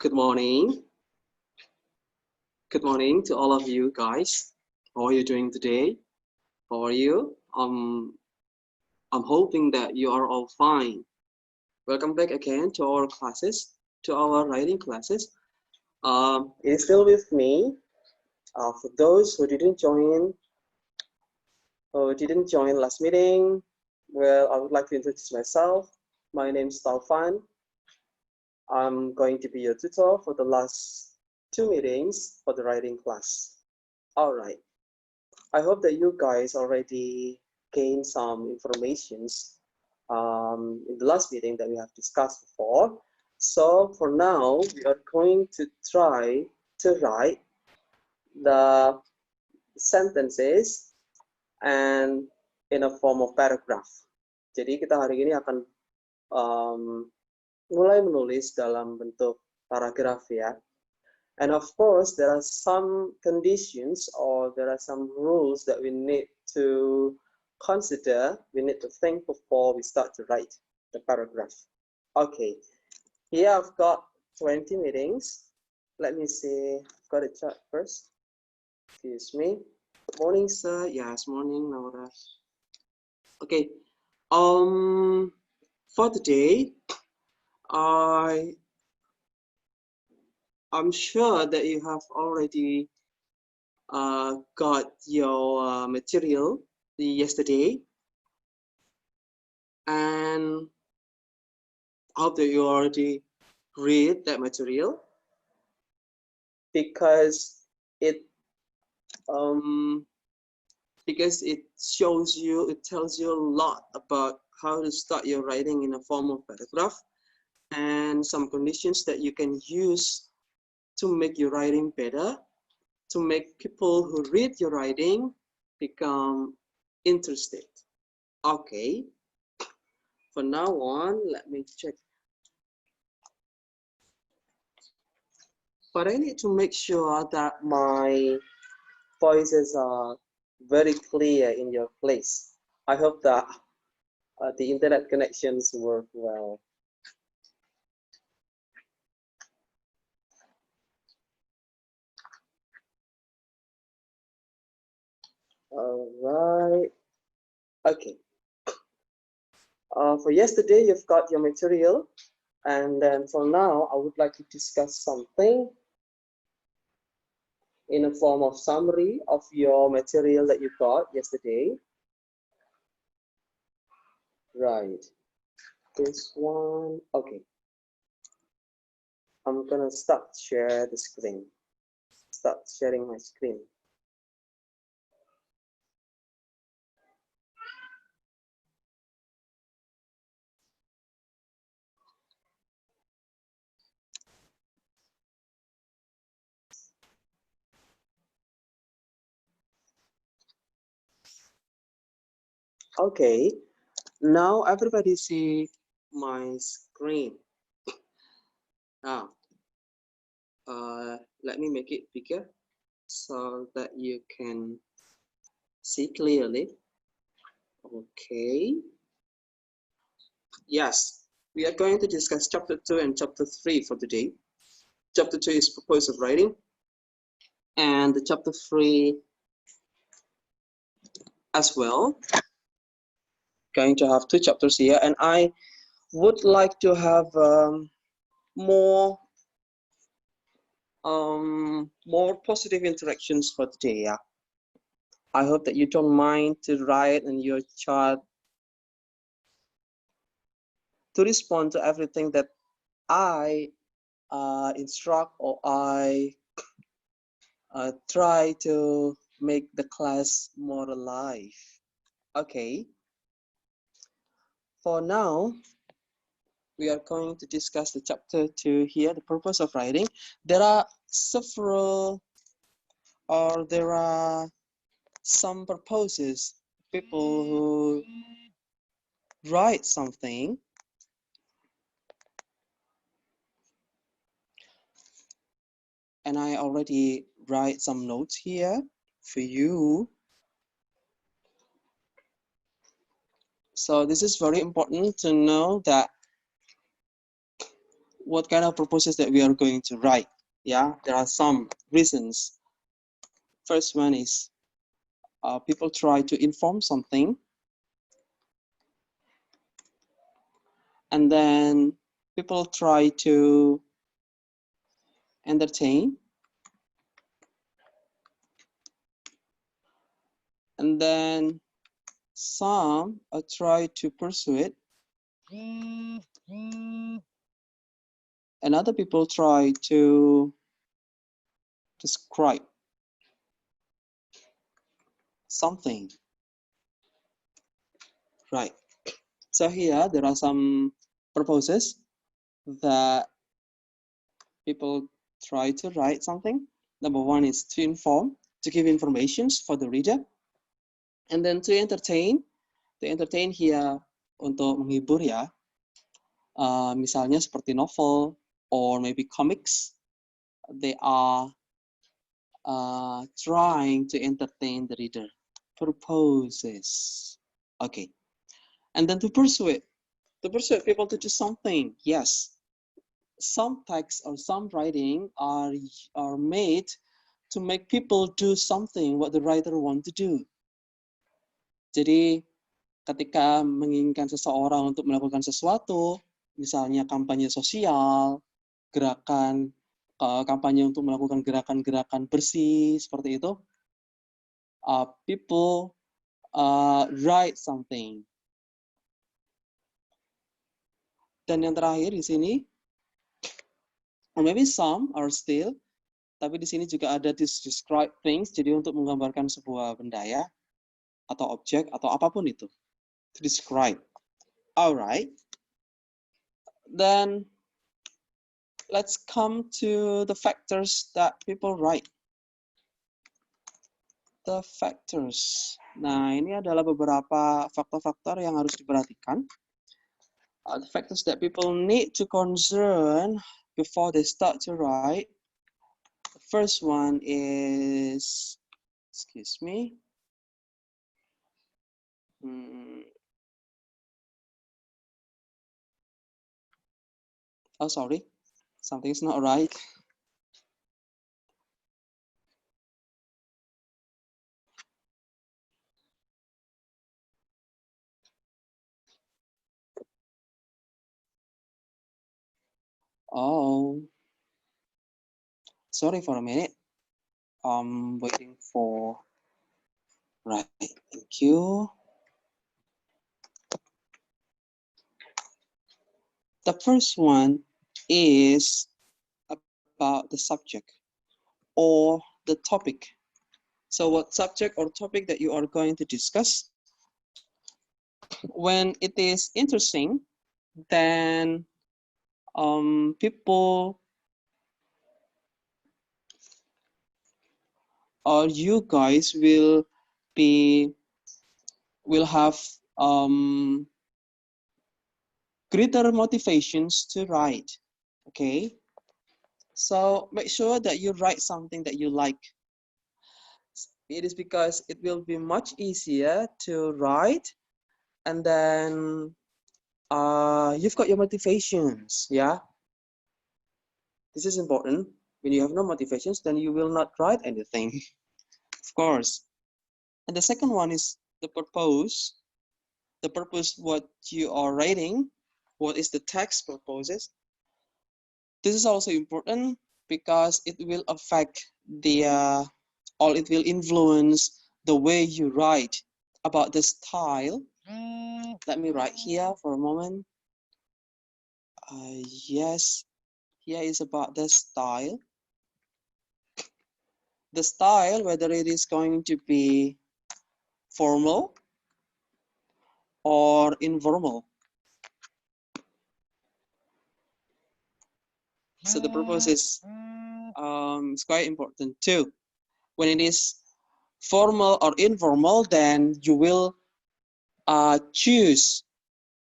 Good morning. Good morning to all of you guys. How are you doing today? How are you? I'm hoping that you are all fine. Welcome back again to our classes, to our writing classes. It's still with me. For those who didn't join last meeting, well, I would like to introduce myself. My name is Taufan. I'm going to be your tutor for the last 2 meetings for the writing class. All right. I hope that you guys already gained some informations in the last meeting that we have discussed before. So for now, we are going to try to write the sentences and in a form of paragraph. Jadi kita hari ini akan mulai menulis dalam bentuk paragraf ya. And of course, there are some conditions or there are some rules that we need to consider, we need to think before we start to write the paragraph. Okay, here I've got 20 meetings. Let me see, I've got a chart first. Excuse me. Good morning, sir. Yes, morning, Laura. Okay, for today, I'm sure that you have already got your material yesterday, and I hope that you already read that material because it tells you a lot about how to start your writing in a form of paragraph and some conditions that you can use to make your writing better, to make people who read your writing become interested. Okay, from now on, let me check. But I need to make sure that my voices are very clear in your place. I hope that the internet connections work well. All right. Okay. For yesterday, you've got your material. And then for now, I would like to discuss something in a form of summary of your material that you got yesterday. Right. This one. Okay. I'm gonna start share the screen. Start sharing my screen. Okay, now everybody see my screen. Now, let me make it bigger so that you can see clearly. Okay. Yes, we are going to discuss chapter 2 and chapter 3 for today. Chapter 2 is proposal writing, and the chapter 3 as well. Going to have 2 chapters here, and I would like to have more positive interactions for today. Yeah, I hope that you don't mind to write in your chat to respond to everything that I instruct or I try to make the class more alive. Okay. For now, we are going to discuss the chapter 2 here, the purpose of writing. There are some purposes, people who write something. And I already write some notes here for you. So this is very important to know that what kind of purposes that we are going to write. Yeah, there are some reasons. First one is people try to inform something, and then people try to entertain, and then some try to persuade, and other people try to describe something. Right. So here there are some purposes that people try to write something. Number one is to inform, to give informations for the reader. And then to entertain. To entertain here untuk menghibur ya. Misalnya seperti novel or maybe comics. They are trying to entertain the reader. Purposes. Okay. And then to persuade people to do something. Yes. Some texts or some writing are made to make people do something what the writer want to do. Jadi ketika menginginkan seseorang untuk melakukan sesuatu, misalnya kampanye sosial, gerakan kampanye untuk melakukan gerakan-gerakan bersih seperti itu, people write something. Dan yang terakhir di sini, or maybe some are still, tapi di sini juga ada describe things, jadi untuk menggambarkan sebuah benda ya, atau objek atau apapun itu, to describe. Alright, then let's come to the factors that people write. The factors. Nah, ini adalah beberapa faktor-faktor yang harus diperhatikan. The factors that people need to concern before they start to write. The first one is, excuse me. Oh, sorry, something's not right. Oh, sorry for a minute. I'm waiting for, right, thank you. The first one is about the subject or the topic. So what subject or topic that you are going to discuss? When it is interesting, then people or you guys will have greater motivations to write. Okay, so make sure that you write something that you like. It is because it will be much easier to write, and then you've got your motivations. Yeah, this is important. When you have no motivations, then you will not write anything, of course. And the second one is the purpose. The purpose, what you are writing, what is the text purposes. This is also important because it will affect the, or it will influence the way you write. About the style, let me write here for a moment. Yes, here is about the style. The style, whether it is going to be formal or informal. So the purpose is quite important too. When it is formal or informal, then you will choose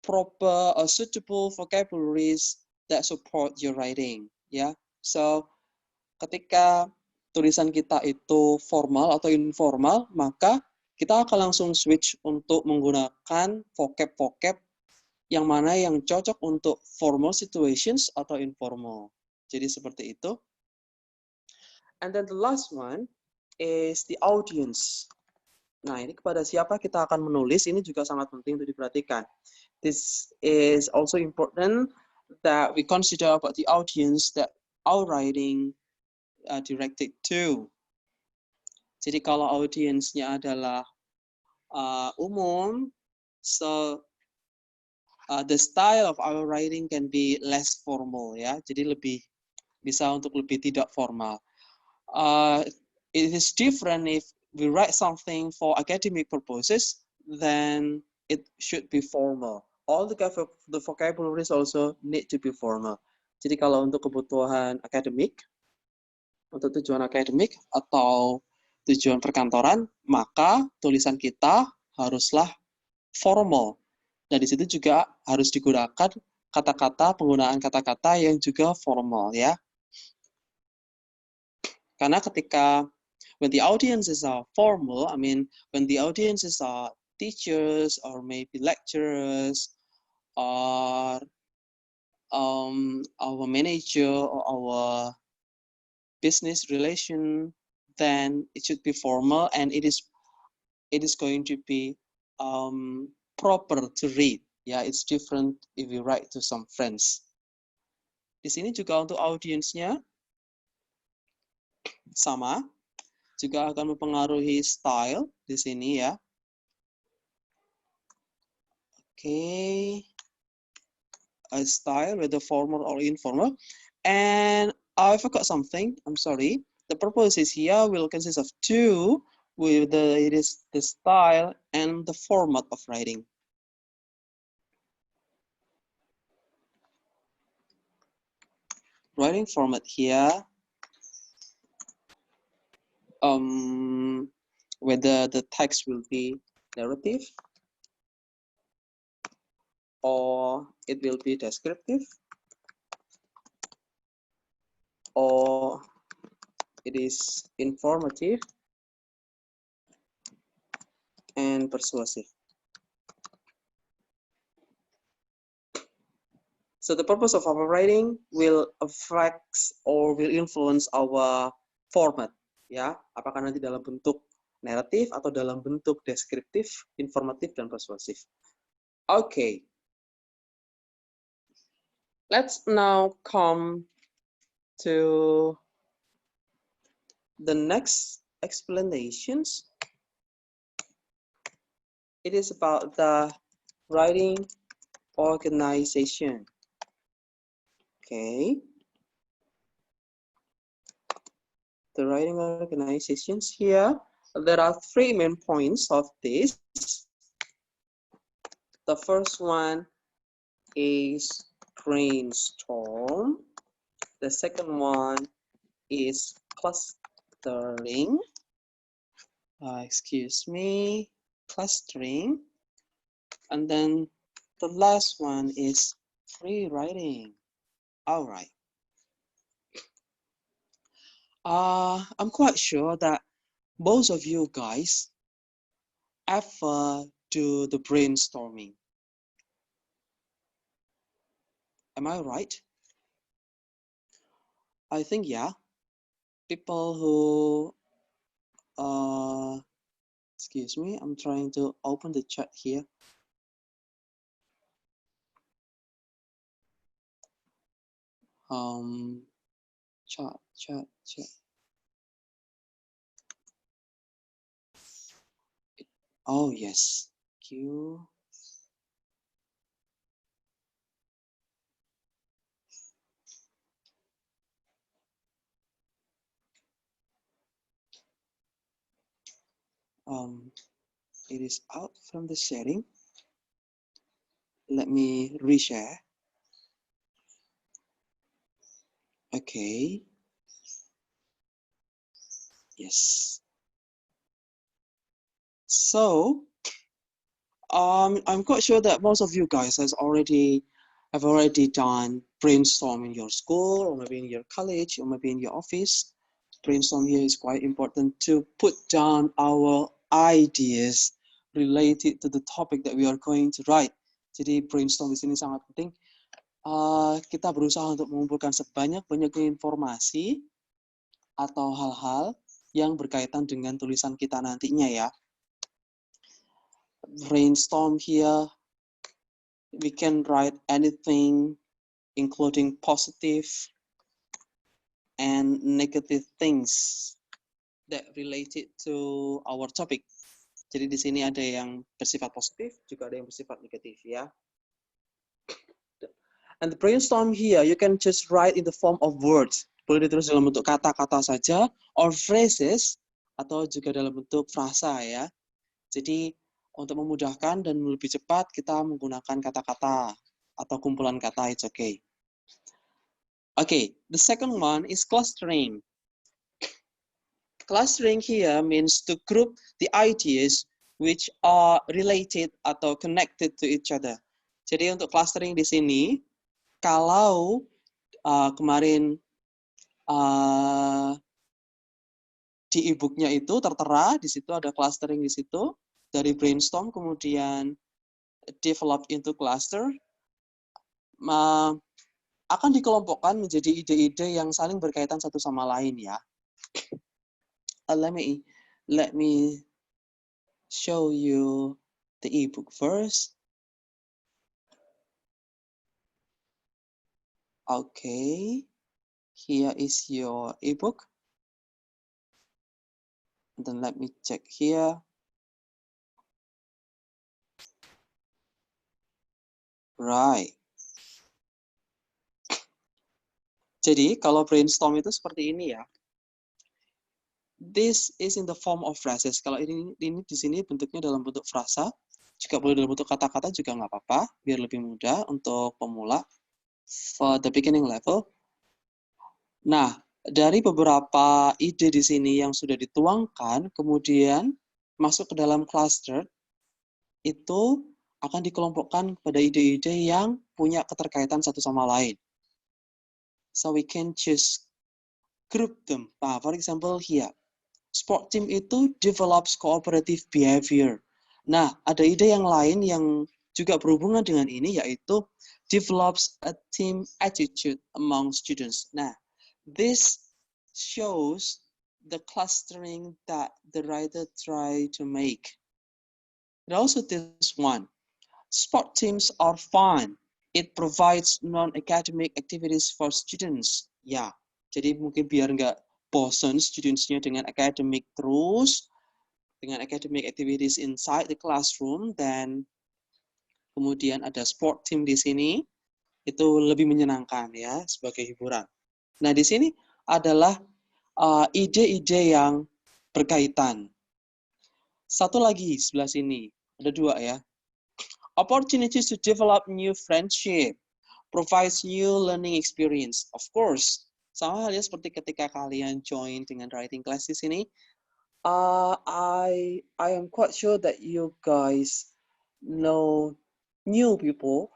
proper or suitable vocabularies that support your writing. Ya, so ketika tulisan kita itu formal atau informal, maka kita akan langsung switch untuk menggunakan vocab-vocab yang mana yang cocok untuk formal situations atau informal. Jadi seperti itu. And then the last one is the audience. Nah, ini kepada siapa kita akan menulis, ini juga sangat penting untuk diperhatikan. This is also important that we consider about the audience that our writing directed to. Jadi kalau audiensnya adalah umum, so the style of our writing can be less formal, ya. Jadi bisa untuk lebih tidak formal. It is different if we write something for academic purposes, then it should be formal. All the vocabularies also need to be formal. Jadi kalau untuk kebutuhan akademik, untuk tujuan akademik atau tujuan perkantoran, maka tulisan kita haruslah formal. Dan di situ juga harus digunakan penggunaan kata-kata yang juga formal, ya. Karena ketika when the audiences are formal, I mean when the audiences are teachers or maybe lecturers or our manager or our business relation, then it should be formal and it is going to be proper to read. Yeah, it's different if you write to some friends. Di sini juga untuk audiensnya sama, juga akan mempengaruhi style di sini, ya. Okay, a style whether formal or informal. And I forgot something. I'm sorry. The purposes here will consist of two, with it is the style and the format of writing. Writing format here, whether the text will be narrative or it will be descriptive or it is informative and persuasive. So the purpose of our writing will affect or will influence our format, ya. Apakah nanti dalam bentuk naratif atau dalam bentuk deskriptif, informatif, dan persuasif. Okay. Let's now come to the next explanations. It is about the writing organization. Okay. The writing organizations here, there are three main points of this. The first one is brainstorm. The second one is clustering. Clustering. And then the last one is free writing. All right. I'm quite sure that most of you guys ever do the brainstorming. Am I right? I think, yeah. People who, excuse me, I'm trying to open the chat here. Chat. Oh, yes. Q. It is out from the setting. Let me reshare. Okay. Yes. So, I'm quite sure that most of you guys have already done brainstorm in your school, or maybe in your college, or maybe in your office. Brainstorm here is quite important to put down our ideas related to the topic that we are going to write. Jadi brainstorm di sini sangat penting. Kita berusaha untuk mengumpulkan sebanyak-banyaknya informasi atau hal-hal yang berkaitan dengan tulisan kita nantinya ya. Brainstorm here, we can write anything, including positive and negative things that related to our topic. Jadi di sini ada yang bersifat positif, juga ada yang bersifat negatif ya. And the brainstorm here, you can just write in the form of words. Boleh ditulis dalam bentuk kata-kata saja, or phrases, atau juga dalam bentuk frasa ya. Jadi untuk memudahkan dan lebih cepat, kita menggunakan kata-kata atau kumpulan kata, it's okay. Okay, the second one is clustering. Clustering here means to group the ideas which are related atau connected to each other. Jadi untuk clustering di sini, kalau kemarin di e-booknya itu tertera, di situ ada clustering di situ, dari brainstorm kemudian develop into cluster, akan dikelompokkan menjadi ide-ide yang saling berkaitan satu sama lain ya. Let me show you the ebook first. Okay, here is your ebook. And then let me check here. Right. Jadi kalau brainstorm itu seperti ini ya. This is in the form of phrases. Kalau ini di sini bentuknya dalam bentuk frasa, juga boleh dalam bentuk kata-kata juga nggak apa-apa, biar lebih mudah untuk pemula for the beginning level. Nah, dari beberapa ide di sini yang sudah dituangkan, kemudian masuk ke dalam cluster, itu akan dikelompokkan pada ide-ide yang punya keterkaitan satu sama lain. So we can just group them. For example here. Sport team itu develops cooperative behavior. Nah, ada ide yang lain yang juga berhubungan dengan ini, yaitu develops a team attitude among students. Nah, this shows the clustering that the writer tried to make. And also this one, sport teams are fun. It provides non-academic activities for students. Ya, jadi mungkin biar nggak bosen students-nya dengan academic terus, dengan academic activities inside the classroom, dan kemudian ada sport team di sini, itu lebih menyenangkan ya sebagai hiburan. Nah di sini adalah ide-ide yang berkaitan. Satu lagi sebelah sini, ada dua ya. Opportunities to develop new friendship, provides new learning experience. Of course, sama halnya seperti ketika kalian join dengan writing class di sini, I am quite sure that you guys know new people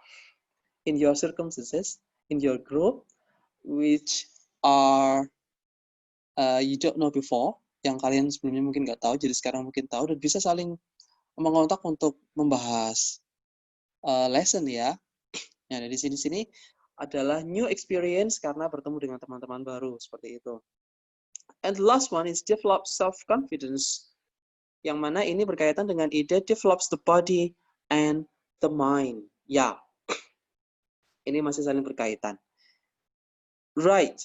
in your circumstances, in your group, which are you don't know before, yang kalian sebelumnya mungkin nggak tahu, jadi sekarang mungkin tahu, dan bisa saling mengontak untuk membahas lesson ya. Nah, dari sini adalah new experience karena bertemu dengan teman-teman baru, seperti itu. And the last one is develop self-confidence, yang mana ini berkaitan dengan ide develops the body and the mind. Ya, ini masih saling berkaitan. Right,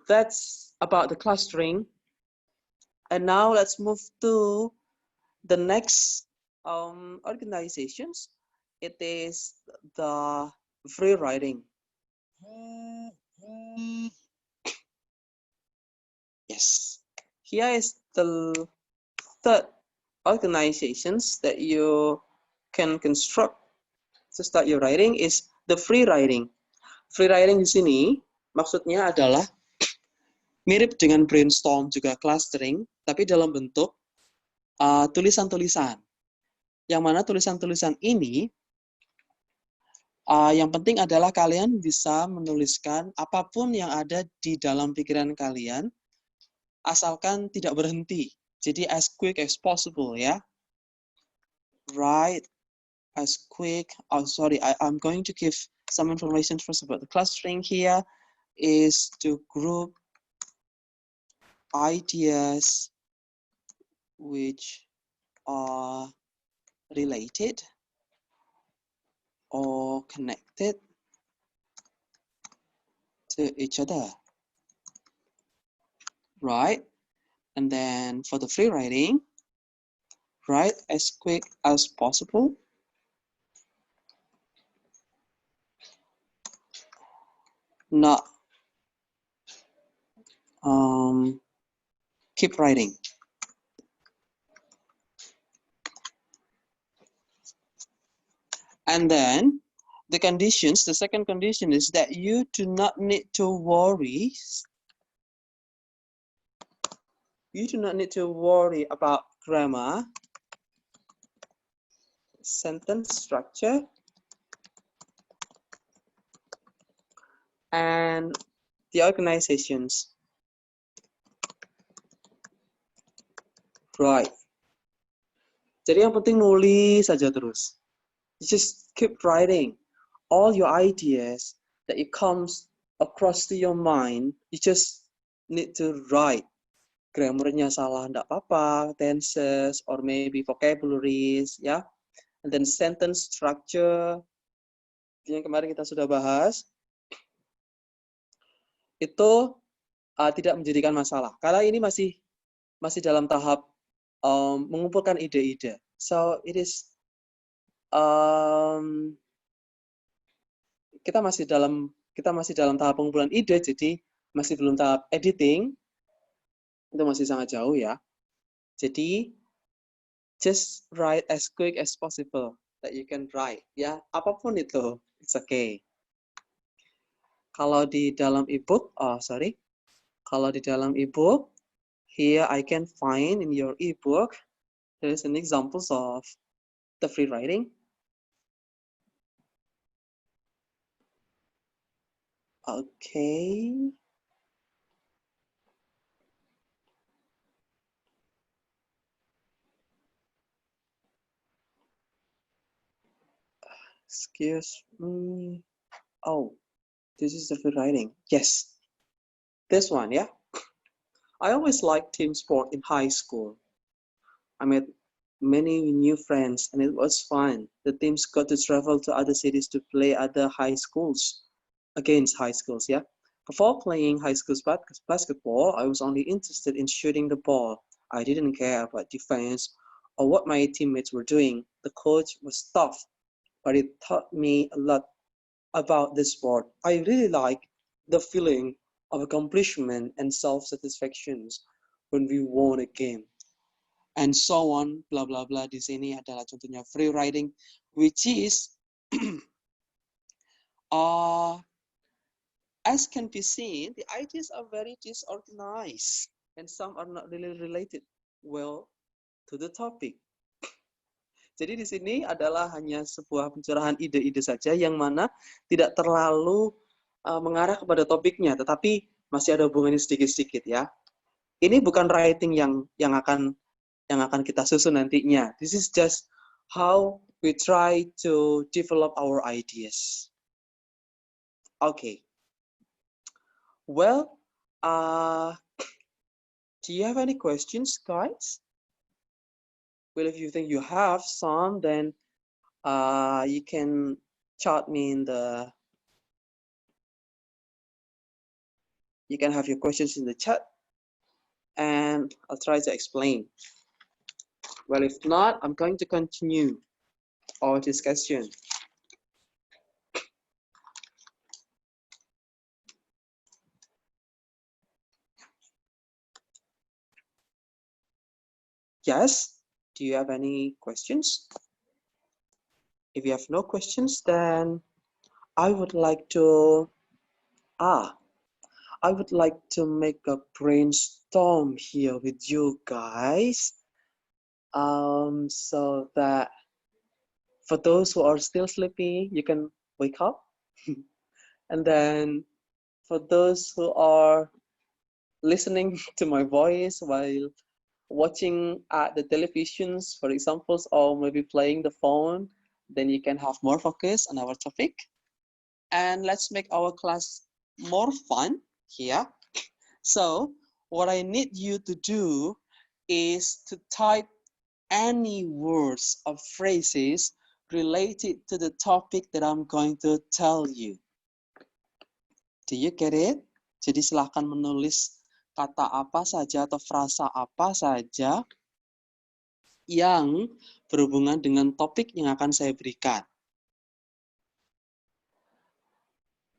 that's about the clustering. And now let's move to the next organizations. It is the free writing. Yes, here is the third organizations that you can construct to start your writing is the free writing. Free writing di sini maksudnya adalah mirip dengan brainstorm juga clustering, tapi dalam bentuk tulisan-tulisan. Yang mana tulisan-tulisan ini yang penting adalah kalian bisa menuliskan apapun yang ada di dalam pikiran kalian, asalkan tidak berhenti. Jadi as quick as possible ya. Right. as quick. Oh, sorry, I'm going to give some information first about the clustering here is to group ideas which are related or connected to each other, right? And then for the free writing, write as quick as possible. Not keep writing. And then the conditions, the second condition is that you do not need to worry. You do not need to worry about grammar, sentence structure, and the organizations. Right. Jadi yang penting nulis saja terus. You just keep writing. All your ideas that it comes across to your mind, you just need to write. Grammarnya salah enggak apa-apa, tenses, or maybe vocabularies, ya. And then sentence structure, yang kemarin kita sudah bahas, itu tidak menjadikan masalah. Karena ini masih dalam tahap mengumpulkan ide-ide. So it is kita masih dalam tahap pengumpulan ide, jadi masih belum tahap editing. Itu masih sangat jauh ya. Jadi just write as quick as possible that you can write ya. Apapun itu, it's okay. Kalau di dalam ebook, kalau di dalam ebook, here I can find in your ebook, there is an examples of the free writing. Okay. Excuse me. Oh, this is the free writing. Yes. This one, yeah. I always liked team sport in high school. I met many new friends and it was fun. The teams got to travel to other cities to play other high schools, against high schools, yeah. Before playing high school basketball, I was only interested in shooting the ball. I didn't care about defense or what my teammates were doing. The coach was tough, but it taught me a lot about the sport. I really like the feeling of accomplishment and self-satisfaction when we won a game. And so on, blah, blah, blah. Di sini adalah contohnya free writing, which is, as can be seen, the ideas are very disorganized and some are not really related well to the topic. Jadi di sini adalah hanya sebuah pencurahan ide-ide saja yang mana tidak terlalu mengarah kepada topiknya, tetapi masih ada hubungannya sedikit-sedikit ya. Ini bukan writing yang akan kita susun nantinya. This is just how we try to develop our ideas. Okay. Well, do you have any questions, guys? Well, if you think you have some, then you can chat me in the. You can have your questions in the chat, and I'll try to explain. Well, if not, I'm going to continue our discussion. Yes, do you have any questions? If you have no questions, then I would like to make a brainstorm here with you guys. So that for those who are still sleepy, you can wake up. And then for those who are listening to my voice while watching at the televisions, for example, or maybe playing the phone, then you can have more focus on our topic. And let's make our class more fun here. So what I need you to do is to type any words or phrases related to the topic that I'm going to tell you. Do you get it? Jadi silahkan menulis kata apa saja atau frasa apa saja yang berhubungan dengan topik yang akan saya berikan.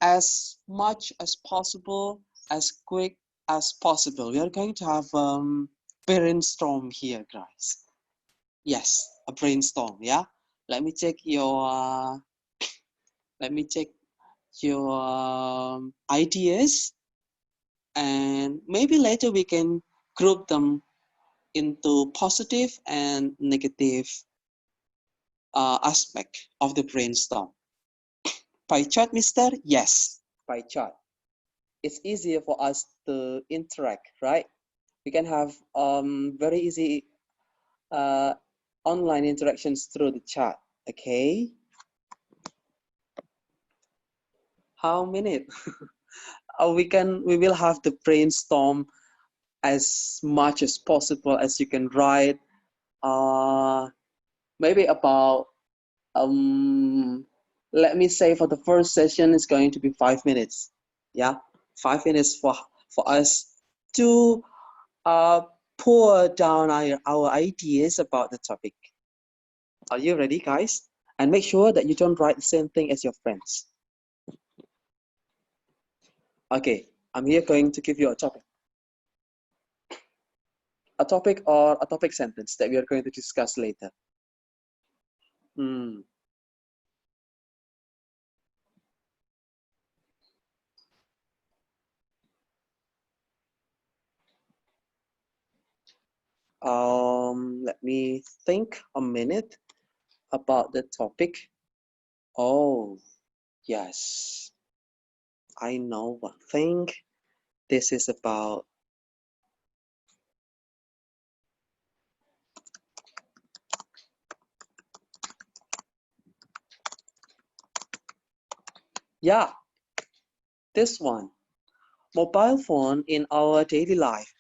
As much as possible, as quick as possible. We are going to have brainstorm here, guys. Yes, a brainstorm, yeah? Let me check your ideas, and maybe later we can group them into positive and negative aspect of the brainstorm. Pie chart, mister? Yes, pie chart. It's easier for us to interact, right? We can have very easy online interactions through the chat, okay? How many? We will have the brainstorm as much as possible as you can write. Maybe about let me say for the first session is going to be 5 minutes. Yeah, 5 minutes for us to pour down our ideas about the topic. Are you ready, guys? And make sure that you don't write the same thing as your friends. Okay, I'm here going to give you a topic. A topic or a topic sentence that we are going to discuss later. Let me think a minute about the topic. Oh, yes. I know one thing. This is about yeah, this one. Mobile phone in our daily life.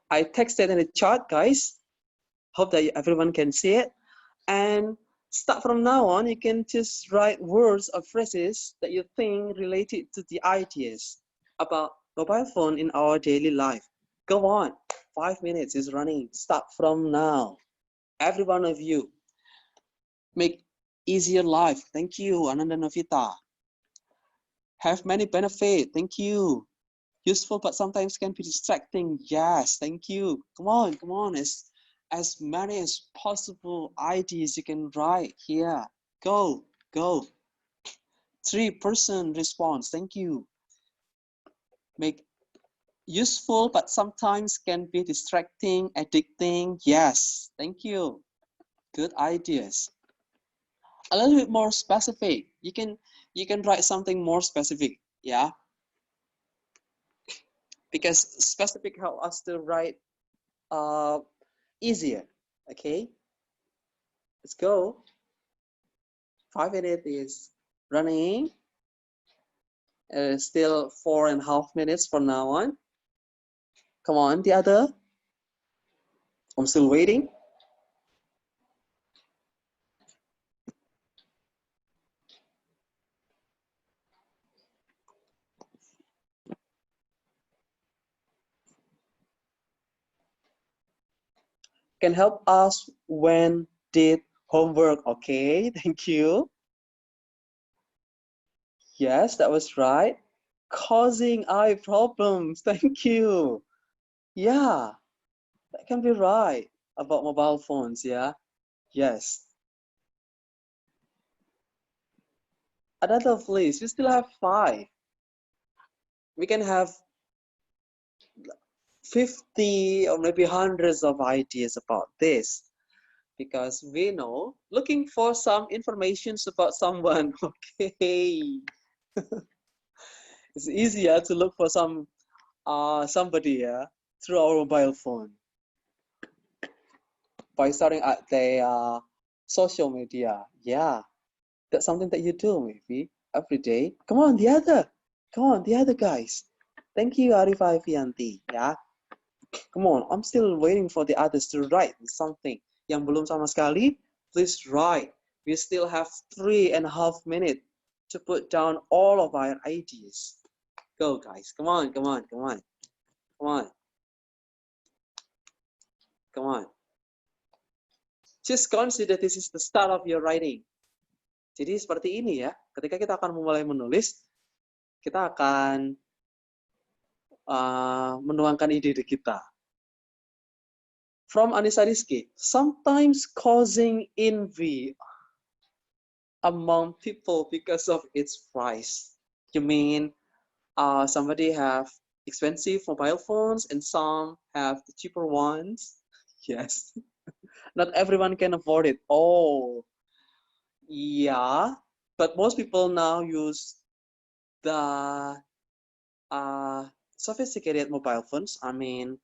I texted in the chat, guys. Hope that everyone can see it. And start from now on, you can just write words or phrases that you think related to the ideas about mobile phone in our daily life. Go on, 5 minutes is running. Start from now. Every one of you, make easier life. Thank you, Ananda Novita. Have many benefits. Thank you. Useful, but sometimes can be distracting. Yes, thank you. Come on. As many as possible ideas you can write here. Go. 3% response. Thank you. Make useful, but sometimes can be distracting, addicting. Yes, thank you. Good ideas. A little bit more specific. You can write something more specific. Yeah. Because specific help us to write easier. Okay. Let's go. 5 minutes is running. Still 4.5 minutes from now on. Come on, the other. I'm still waiting. Can help us when did homework. Okay, thank you. Yes, that was right. Causing eye problems. Thank you. Yeah, that can be right about mobile phones. Yeah, yes. Another please. We still have 5. We can have 50 or maybe hundreds of ideas about this, because we know looking for some information about someone. Okay. It's easier to look for somebody through our mobile phone by starting at the Social media. Yeah, that's something that you do maybe every day. Come on, the other. Come on, the other guys. Thank you, Arifah Fianti. Yeah. Come on, I'm still waiting for the others to write something. Yang belum sama sekali, please write. We still have 3.5 minutes to put down all of our ideas. Go, guys. Come on, come on, come on. Come on. Come on. Just consider this is the start of your writing. Jadi seperti ini ya, ketika kita akan memulai menulis, kita akan menuangkan ide-ide kita. From Anissa Rizky, sometimes causing envy among people because of its price. You mean somebody have expensive mobile phones and some have the cheaper ones? Yes. Not everyone can afford it. Oh, yeah. But most people now use the sophisticated mobile phones. I mean,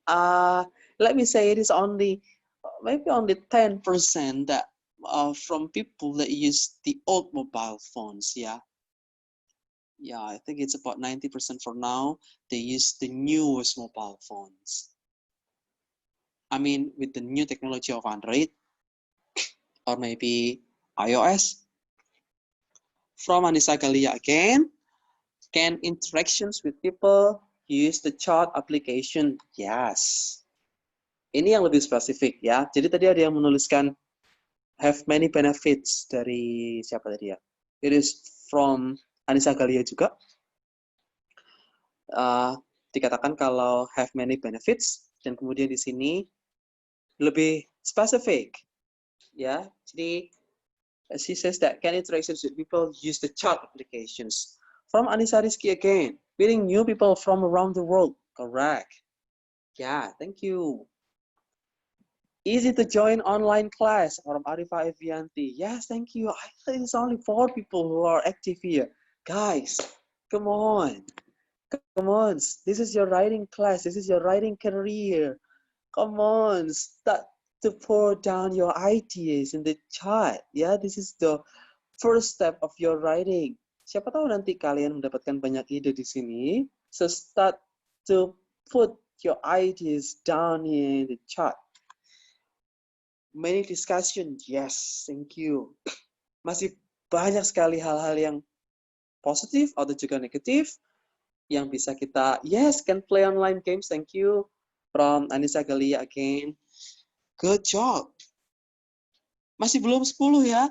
let me say it is only maybe only 10% that from people that use the old mobile phones. Yeah, I think it's about 90% for now. They use the newest mobile phones. I mean, with the new technology of Android or maybe iOS. From Anissa Galia again, can interactions with people use the chat application? Yes. Ini yang lebih spesifik ya. Jadi tadi ada yang menuliskan have many benefits dari siapa tadi ya? It is from Anissa Galia juga. Dikatakan kalau have many benefits dan kemudian di sini lebih spesifik ya. Jadi she says that can interactions with people use the chat applications. From Anissa Rizky again, meeting new people from around the world. Correct. Yeah, thank you. Easy to join online class from Arifah Evianti. Yes, thank you. I think it's only 4 people who are active here. Guys, come on. Come on. This is your writing class. This is your writing career. Come on. Start to pour down your ideas in the chat. Yeah, this is the first step of your writing. Siapa tahu nanti kalian mendapatkan banyak ide di sini. So start to put your ideas down here in the chat. Many discussion, yes, thank you. Masih banyak sekali hal-hal yang positif atau juga negatif yang bisa kita, yes, can play online games, thank you. From Anissa Galia again. Good job. Masih belum 10 ya.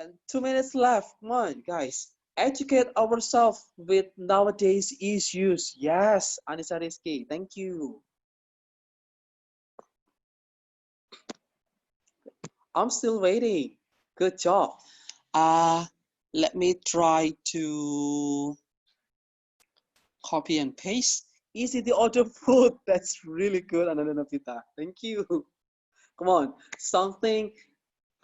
And 2 minutes left. Come on, guys. Educate ourselves with nowadays issues. Yes, Anissa Rizky, thank you. I'm still waiting. Good job. Let me try to copy and paste. Easy to order food. That's really good, Ananda Navita. Thank you. Come on, something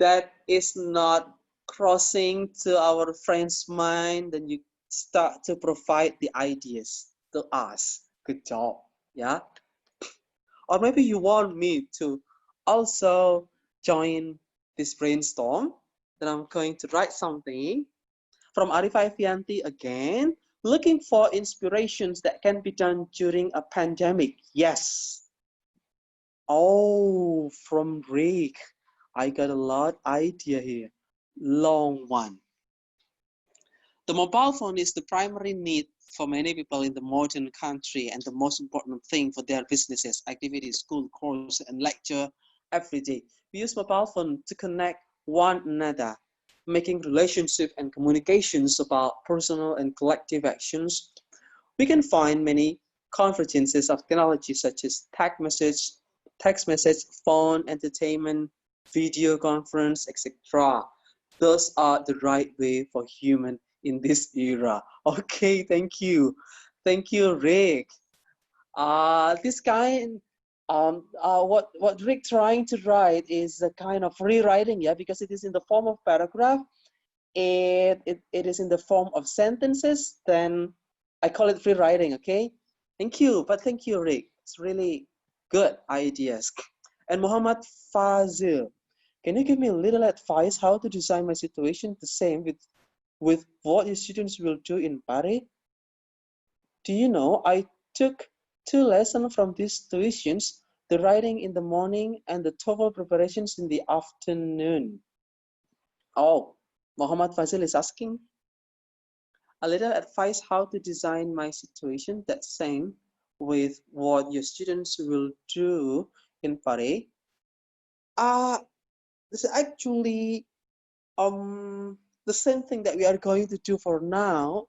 that is not crossing to our friend's mind, then you start to provide the ideas to us. Good job. Yeah. Or maybe you want me to also join this brainstorm. Then I'm going to write something from Arifah Fianti again. Looking for inspirations that can be done during a pandemic. Yes. Oh, from Rick. I got a lot idea here. Long one. The mobile phone is the primary need for many people in the modern country and the most important thing for their businesses, activities, school, course, and lecture every day. We use mobile phone to connect one another, making relationship and communications about personal and collective actions. We can find many convergences of technology such as text message, phone, entertainment, video conference, etc. Those are the right way for human in this era. Okay, thank you. Thank you, Rick. This kind, what Rick trying to write is a kind of rewriting, yeah, because it is in the form of paragraph. It is in the form of sentences, then I call it rewriting, okay? Thank you, but thank you, Rick. It's really good ideas. And Muhammad Fazil, Can you give me a little advice how to design my situation the same with what your students will do in Pare? Do you know, I took 2 lessons from these tuitions, the writing in the morning and the TOEFL preparations in the afternoon. Oh, Muhammad Fazil is asking, a little advice how to design my situation that same with what your students will do in Pare. This is actually the same thing that we are going to do for now.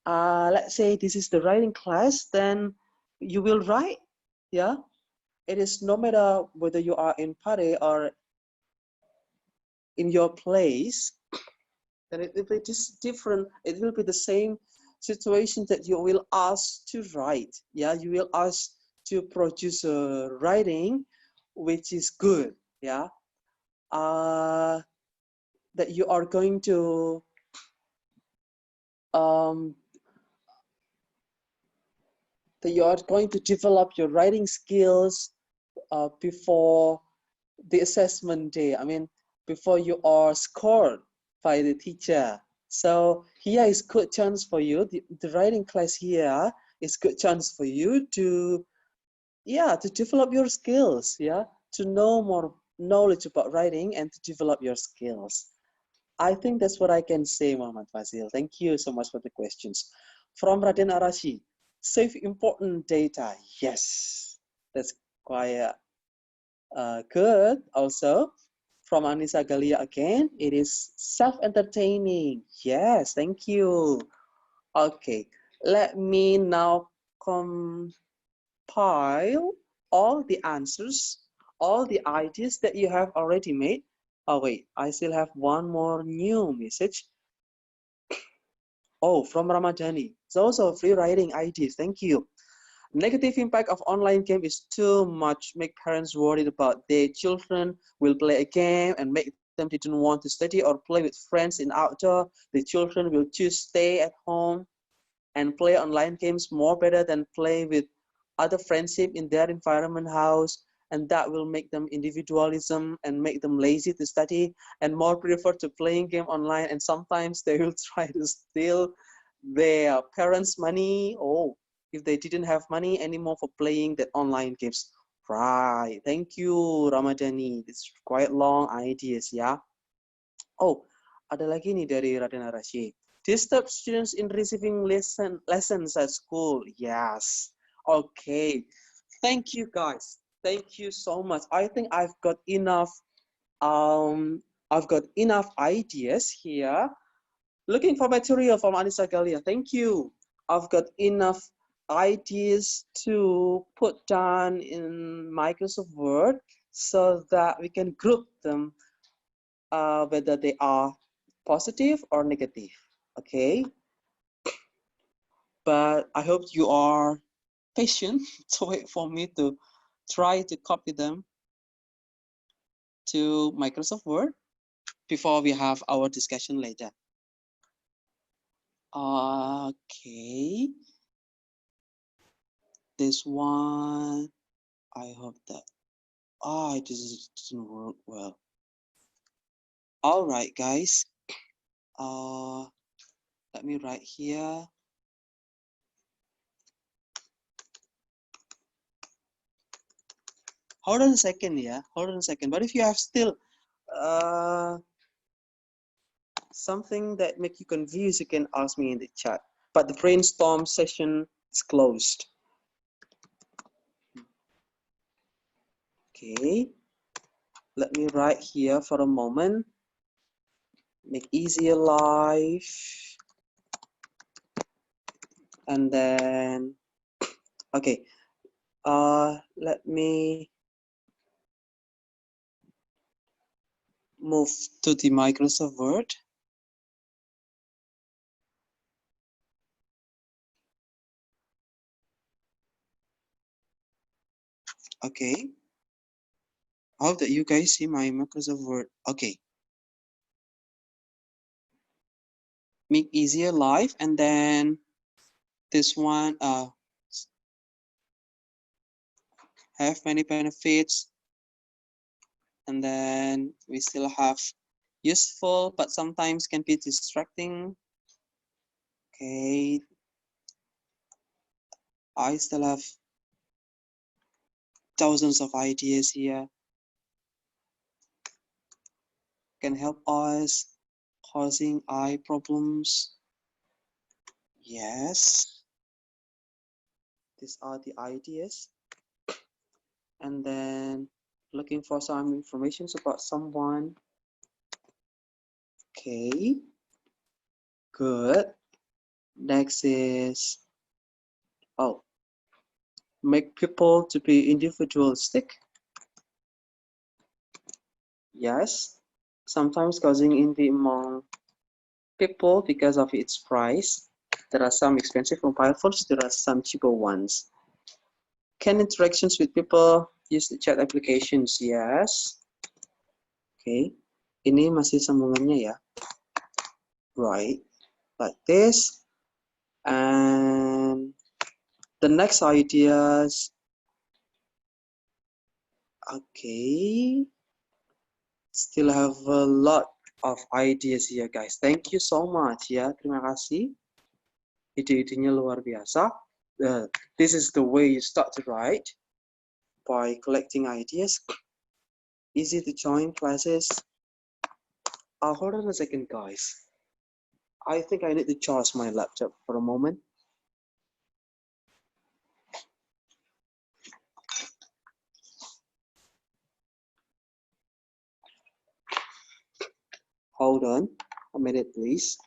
Let's say this is the writing class, then you will write. Yeah, it is no matter whether you are in Pare or in your place, then it will be just different. It will be the same situation that you will ask to write. Yeah, you will ask to produce a writing which is good. Yeah, that you are going to develop your writing skills before the assessment day. I mean, before you are scored by the teacher. So here is good chance for you. The writing class here is good chance for you to, yeah, to develop your skills. Yeah, to know more knowledge about writing and to develop your skills. I think that's what I can say, Muhammad Fazil. Thank you so much for the questions. From Raden Arashi, save important data. Yes, that's quite good. Also, from Anissa Galia again, it is self-entertaining. Yes, thank you. Okay, let me now compile all the answers, all the ideas that you have already made. Oh wait, I still have one more new message. Oh, from Ramadhani. It's also free writing ideas. Thank you. Negative impact of online game is too much. Make parents worried about their children will play a game and make them didn't want to study or play with friends in outdoor. The children will choose stay at home and play online games more better than play with other friendship in their environment house, and that will make them individualism and make them lazy to study and more prefer to playing game online, and sometimes they will try to steal their parents money, oh, if they didn't have money anymore for playing that online games. Right, thank you Ramadhani, it's quite long ideas ya. Oh, ada lagi nih dari Raden Arashi. Disturb students in receiving lessons at school. Yes. Okay. Thank you guys. Thank you so much. I think I've got enough ideas here. Looking for material from Anissa Galia. Thank you. I've got enough ideas to put down in Microsoft Word so that we can group them whether they are positive or negative. Okay. But I hope you are patient to wait for me to try to copy them to Microsoft Word before we have our discussion later. Okay. This one, I hope that, it didn't work well. All right, guys. Let me write here. Hold on a second, yeah. Hold on a second. But if you have still something that make you confused, you can ask me in the chat. But the brainstorm session is closed. Okay. Let me write here for a moment. Make easier life. And then, okay. Let me move to the Microsoft Word. Okay. I hope that you guys see my Microsoft Word. Okay. Make easier life, and then this one have many benefits. And then we still have useful, but sometimes can be distracting. Okay. I still have thousands of ideas here. Can help us causing eye problems. Yes. These are the ideas. And then looking for some information about someone. Okay. Good. Next is, oh, make people to be individualistic. Yes. Sometimes causing envy among people because of its price. There are some expensive mobile phones, there are some cheaper ones. Can interactions with people use the chat applications? Yes. Okay. Ini masih sambungannya ya. Right. Like this. And the next ideas. Okay. Still have a lot of ideas here, guys. Thank you so much ya. Terima kasih. Ide-idenya luar biasa. This is the way you start to write, by collecting ideas. Easy to join classes. Hold on a second, guys. I think I need to charge my laptop for a moment. Hold on a minute, please.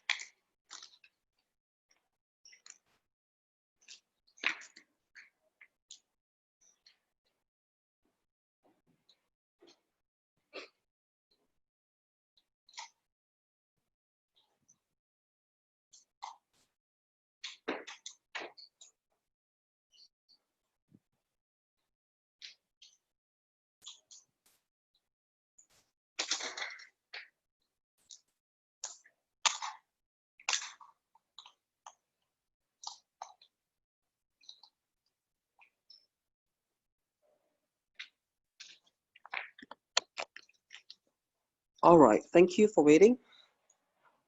All right, thank you for waiting.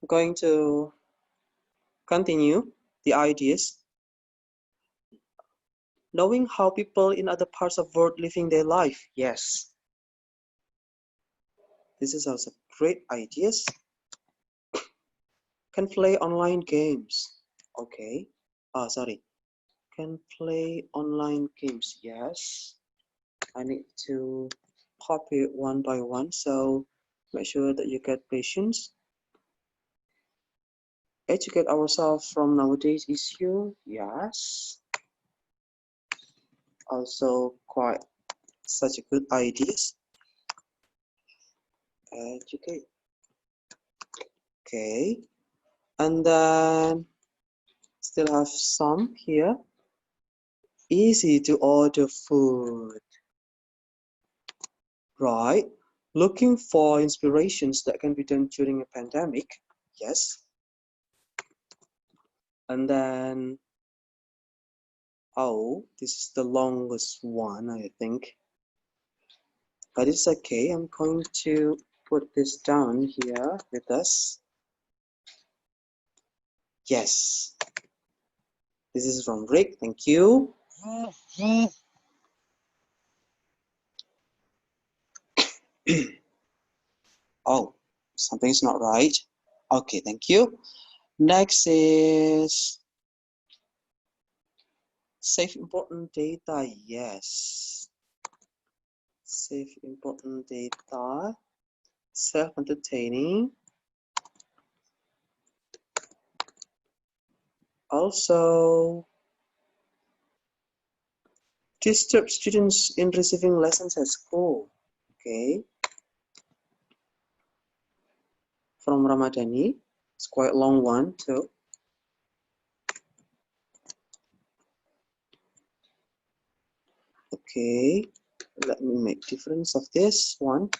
I'm going to continue the ideas. Knowing how people in other parts of the world living their life. Yes. This is also great ideas. Can play online games. Okay. Sorry. Can play online games. Yes. I need to copy it one by one, so make sure that you get patience. Educate ourselves from nowadays issue. Yes. Also quite such a good ideas. Educate. Okay. And then still have some here. Easy to order food. Right. Looking for inspirations that can be done during a pandemic. Yes. And then, oh, this is the longest one, I think. But it's okay. I'm going to put this down here with us. Yes. This is from Rick. Thank you. Oh, something's not right. Okay, thank you. Next is save important data. Yes. Save important data. Self-entertaining. Also, disturb students in receiving lessons at school. Okay. From Ramadhani. It's quite a long one too. Okay. Let me make difference of this one.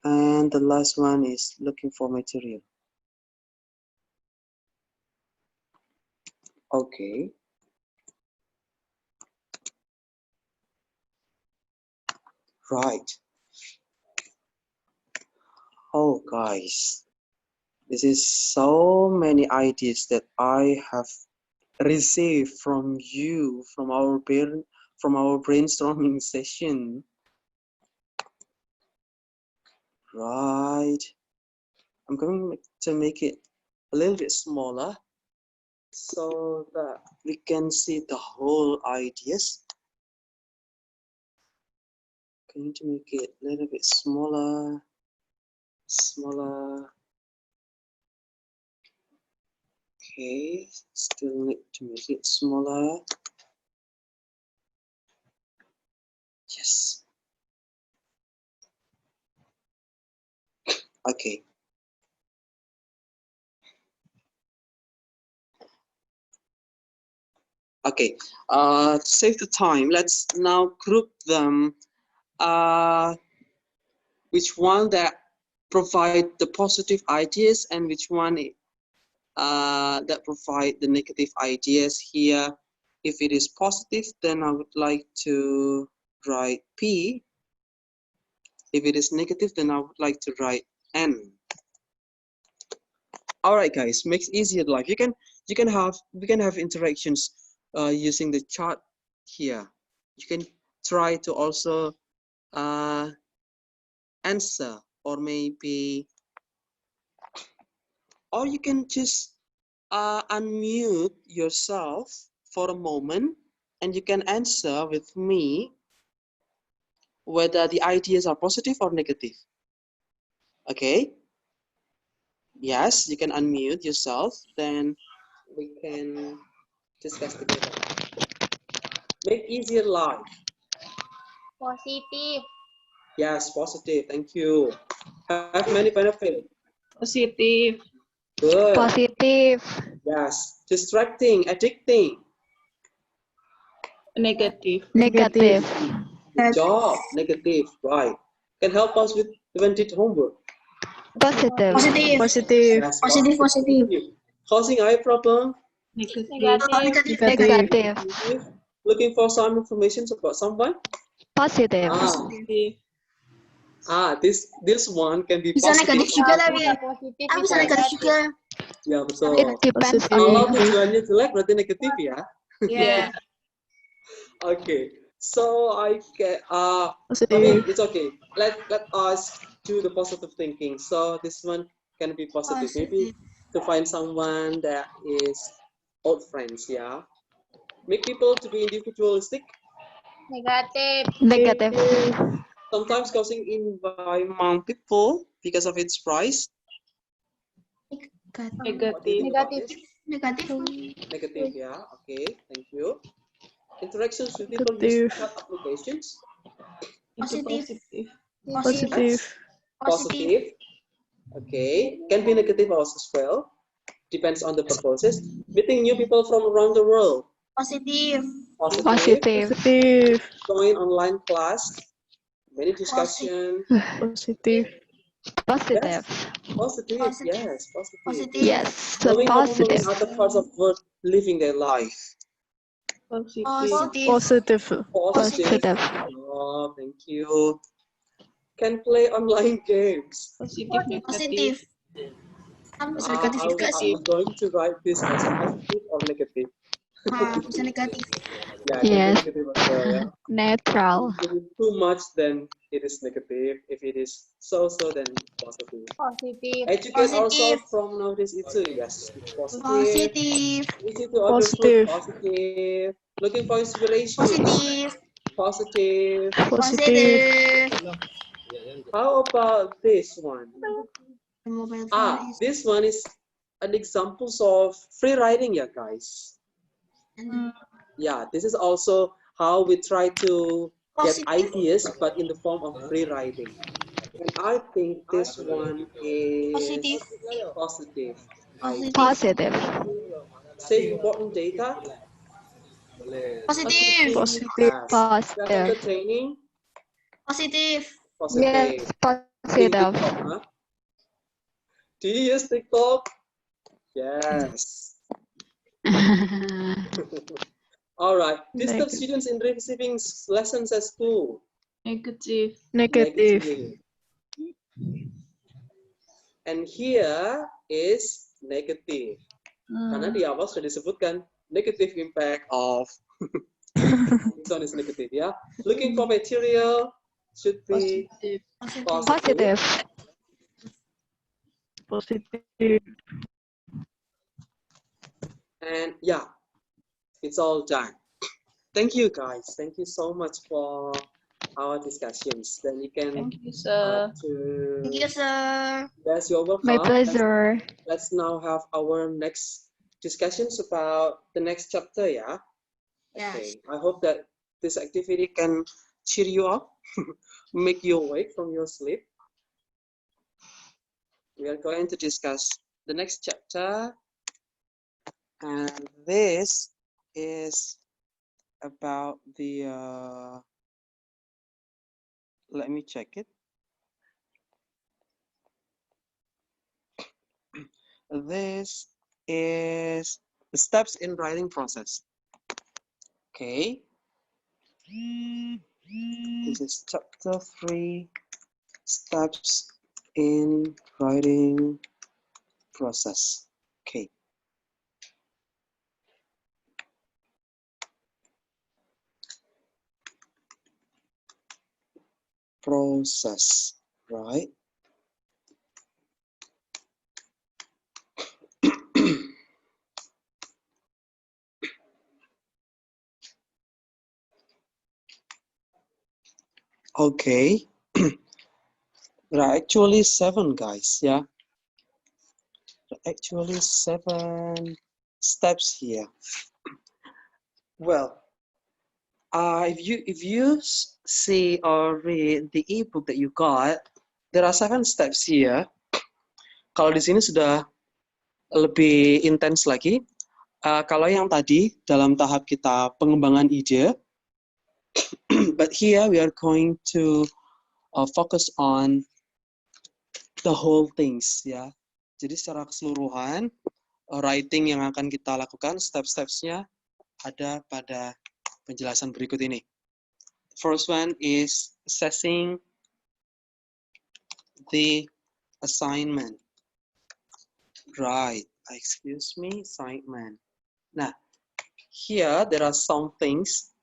And the last one is looking for material. Okay. Right. Oh, guys, this is so many ideas that I have received from you, from our brainstorming session. Right. I'm going to make it a little bit smaller so that we can see the whole ideas. Going to make it a little bit smaller. Okay, still need to make it smaller. Yes. Okay. Okay. To save the time, let's now group them. Which one that provide the positive ideas and which one that provide the negative ideas here. If it is positive, then I would like to write P. If it is negative, then I would like to write N. All right, guys, makes easier life. We can have interactions using the chart here. You can try to also answer, or maybe, or you can just unmute yourself for a moment and you can answer with me whether the ideas are positive or negative. Okay? Yes, you can unmute yourself, then we can discuss together. Make easier life. Positive. Yes, positive. Thank you. Have many benefits. Positive. Good. Positive. Yes. Distracting, addicting. Negative. Negative. Good job. Negative. Right. Can help us with preventive homework. Positive. Positive. Yes, positive. Causing eye problem. Negative. Negative. Looking for some information about someone. Positive. This one can be positive. Ya, betul. It depends Kalau on tujuannya jelek berarti negatif ya. Yeah. Okay. So I can I Positive. mean it's okay. Let us do the positive thinking. So this one can be positive. Maybe to find someone that is old friends, yeah. Make people to be individualistic. negative. Sometimes causing in by among people because of its price. Negative. Negative, yeah. Okay, thank you. Interactions with people using chat applications. Positive. Positive. Okay, can be negative also as well. Depends on the purposes. Meeting new people from around the world. Positive. Positive. Join online class. Many discussion. Positive. Positive. Positive. Yes, positive. Yes. Knowing how people in Positive. other parts of the world living their life. Positive. Positive. Oh, thank you. Can play online games. Positive. I'm going to write this as positive or negative. Yeah, can be Yes. negative as well, yeah. Neutral. If it is too much, then it is negative. If it is so-so, then positive. Educate ourselves from nowadays itu, yes. Positive. Easy to order food, Positive. positive. Looking for inspiration. Positive. Positive. How about this one? This one is an example of free writing, yeah, guys. Yeah, this is also how we try to get ideas, but in the form of free writing. And I think this one is positive. Positive. Save important data. Positive. Yes. Positive. Entertaining. Positive. Yes. Using Positive. TikTok, huh? Do you use TikTok? Yes. All right. Disturb students in receiving lessons at school. Negative. Negative. And here is negative. Karena di awal sudah disebutkan negative impact of this one is negative, yeah. Looking for material should be positive. Positive. And yeah, it's all done. Thank you guys. Thank you so much for our discussions. Then you can Thank you, sir. Thank you, sir. Yes, you're welcome. My pleasure. Let's now have our next discussions about the next chapter, yeah? Yes. Okay. I hope that this activity can cheer you up, make you awake from your sleep. We are going to discuss the next chapter, and this is about the, let me check it. This is the steps in writing process. Okay. This is chapter 3, steps in writing process. Okay. Process, right? Okay. There are actually 7, guys, yeah. There are actually 7 steps here. Well, if you see or read the ebook that you got, there are 7 steps here. Kalau di sini sudah lebih intens lagi. Kalau yang tadi dalam tahap kita pengembangan ide, but here we are going to focus on the whole things, ya. Jadi secara keseluruhan, writing yang akan kita lakukan, step-stepsnya ada pada penjelasan berikut ini. First one is assessing the assignment. Right, excuse me, assignment. Nah, here there are some things,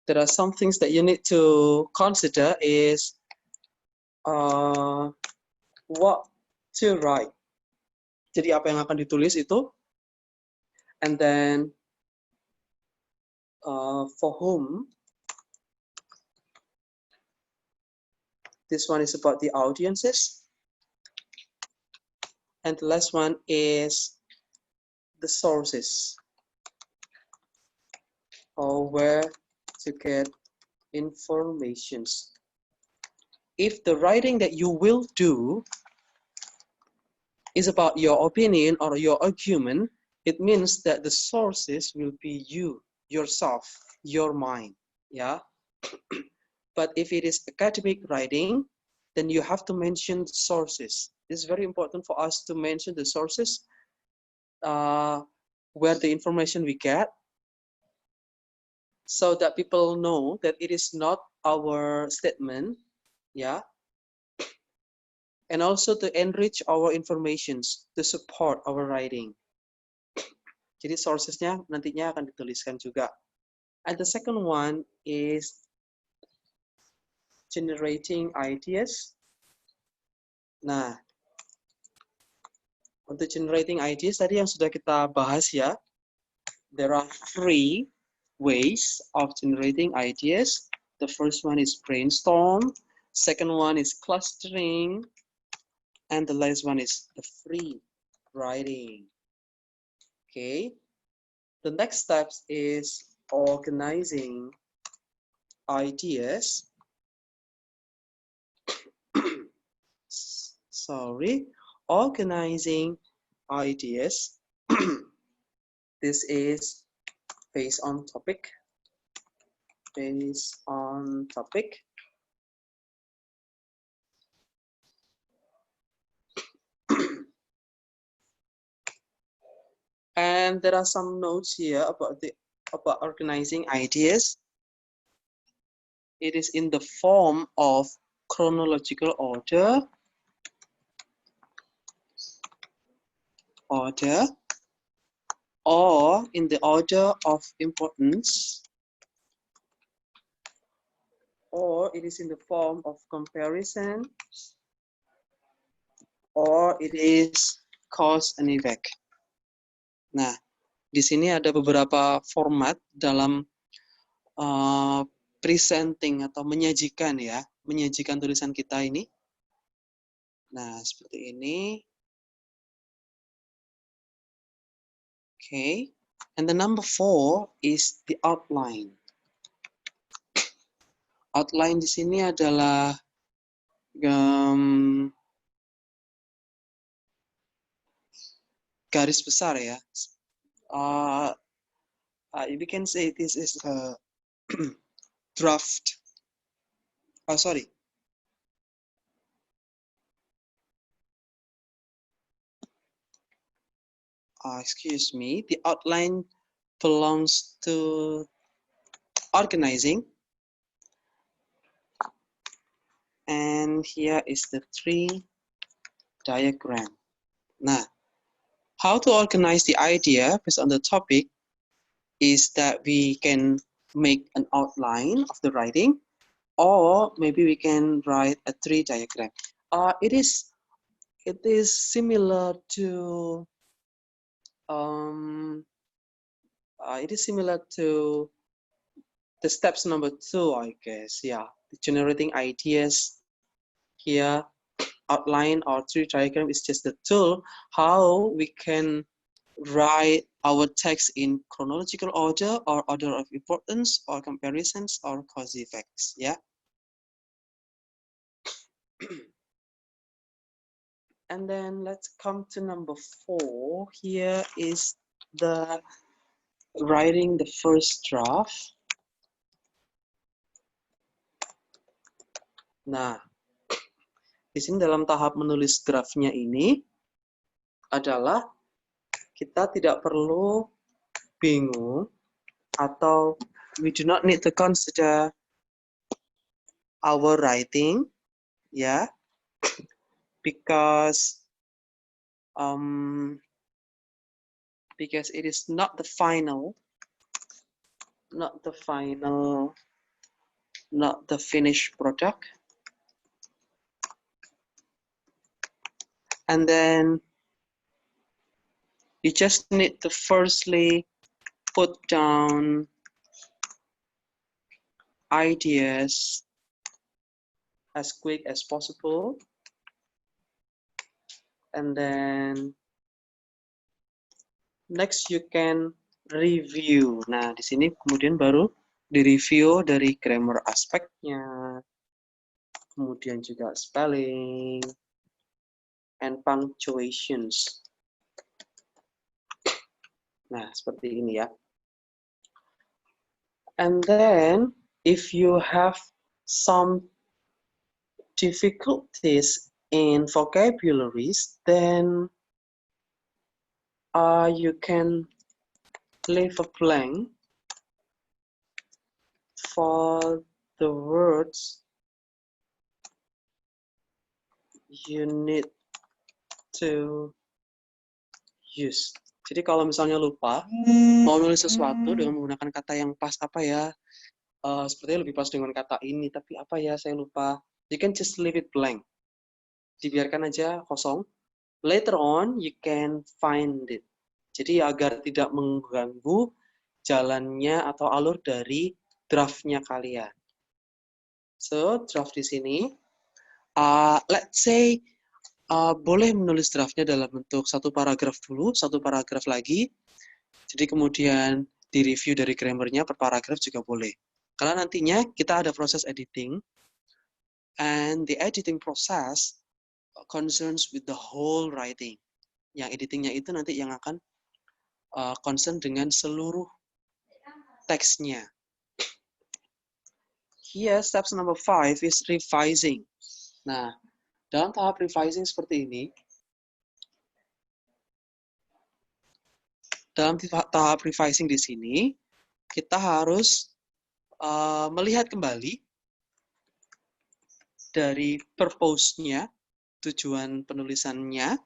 there are some things that you need to consider is what to write. Jadi apa yang akan ditulis itu, and then for whom. This one is about the audiences, and the last one is the sources, or where to get informations. If the writing that you will do is about your opinion or your argument, it means that the sources will be you, yourself, your mind, yeah? But if it is academic writing, then you have to mention the sources. It's very important for us to mention the sources, where the information we get, so that people know that it is not our statement, yeah? And also to enrich our informations, to support our writing. Jadi sourcesnya nantinya akan dituliskan juga. And the second one is generating ideas. Nah, untuk generating ideas tadi yang sudah kita bahas ya, there are 3 ways of generating ideas. The first one is brainstorm, second one is clustering, and the last one is the free writing. Okay, the next step is organizing ideas. Organizing ideas. This is based on topic. And there are some notes here about the about organizing ideas. It is in the form of chronological order, or in the order of importance, or it is in the form of comparison, or it is cause and effect. Nah, di sini ada beberapa format dalam presenting atau menyajikan ya, menyajikan tulisan kita ini. Nah, seperti ini. Okay, and the number 4 is the outline. Outline di sini adalah garis besar ya. We can say this is a draft. Oh, sorry. Excuse me. The outline belongs to organizing. And here is the 3 diagram. Nah, how to organize the idea based on the topic is that we can make an outline of the writing, or maybe we can write a 3 diagram. It is similar to the steps number 2, I guess. Yeah, generating ideas. Here, outline or 3 diagram is just the tool how we can write our text in chronological order or order of importance or comparisons or cause effects. Yeah. And then let's come to number 4. Here is the writing the first draft. Nah, di sini dalam tahap menulis draftnya ini adalah kita tidak perlu bingung atau we do not need to consider our writing, yeah, because it is not the final, not the finished product. And then you just need to firstly put down ideas as quick as possible. And then next you can review. Nah, di sini kemudian baru di-review dari grammar aspeknya, kemudian juga spelling, and punctuations. Nah, seperti ini ya. And then, if you have some difficulties in vocabularies, then you can leave a blank for the words you need to use. Jadi kalau misalnya lupa mau nulis sesuatu dengan menggunakan kata yang pas apa ya, sepertinya lebih pas dengan kata ini, tapi apa ya saya lupa. You can just leave it blank. Dibiarkan aja kosong. Later on you can find it. Jadi agar tidak mengganggu jalannya atau alur dari draftnya kalian. So draft di sini, let's say boleh menulis draftnya dalam bentuk 1 paragraf dulu, 1 paragraf lagi. Jadi kemudian di-review dari grammarnya per paragraf juga boleh. Karena nantinya kita ada proses editing, and the editing process concerns with the whole writing. Yang editingnya itu nanti yang akan concern dengan seluruh teksnya. Here, steps number 5 is revising. Nah, dalam tahap revising seperti ini, dalam tahap revising di sini, kita harus melihat kembali dari purpose-nya, tujuan penulisannya,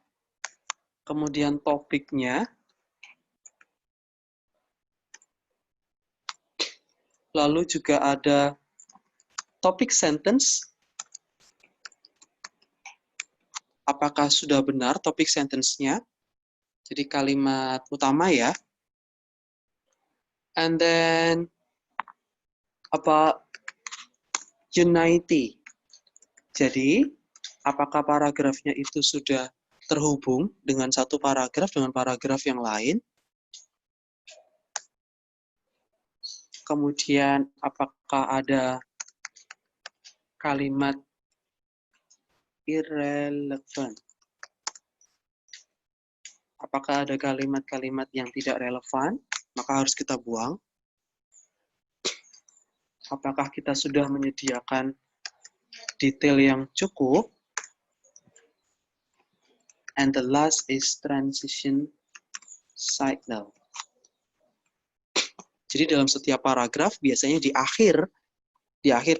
kemudian topiknya, lalu juga ada topik sentence. Apakah sudah benar topik sentence-nya? Jadi kalimat utama ya. And then unity. Jadi, apakah paragrafnya itu sudah terhubung dengan satu paragraf dengan paragraf yang lain? Kemudian, apakah ada kalimat irrelevant? Apakah ada kalimat-kalimat yang tidak relevan? Maka harus kita buang. Apakah kita sudah menyediakan detail yang cukup? And the last is transition signal. Jadi dalam setiap paragraf biasanya di akhir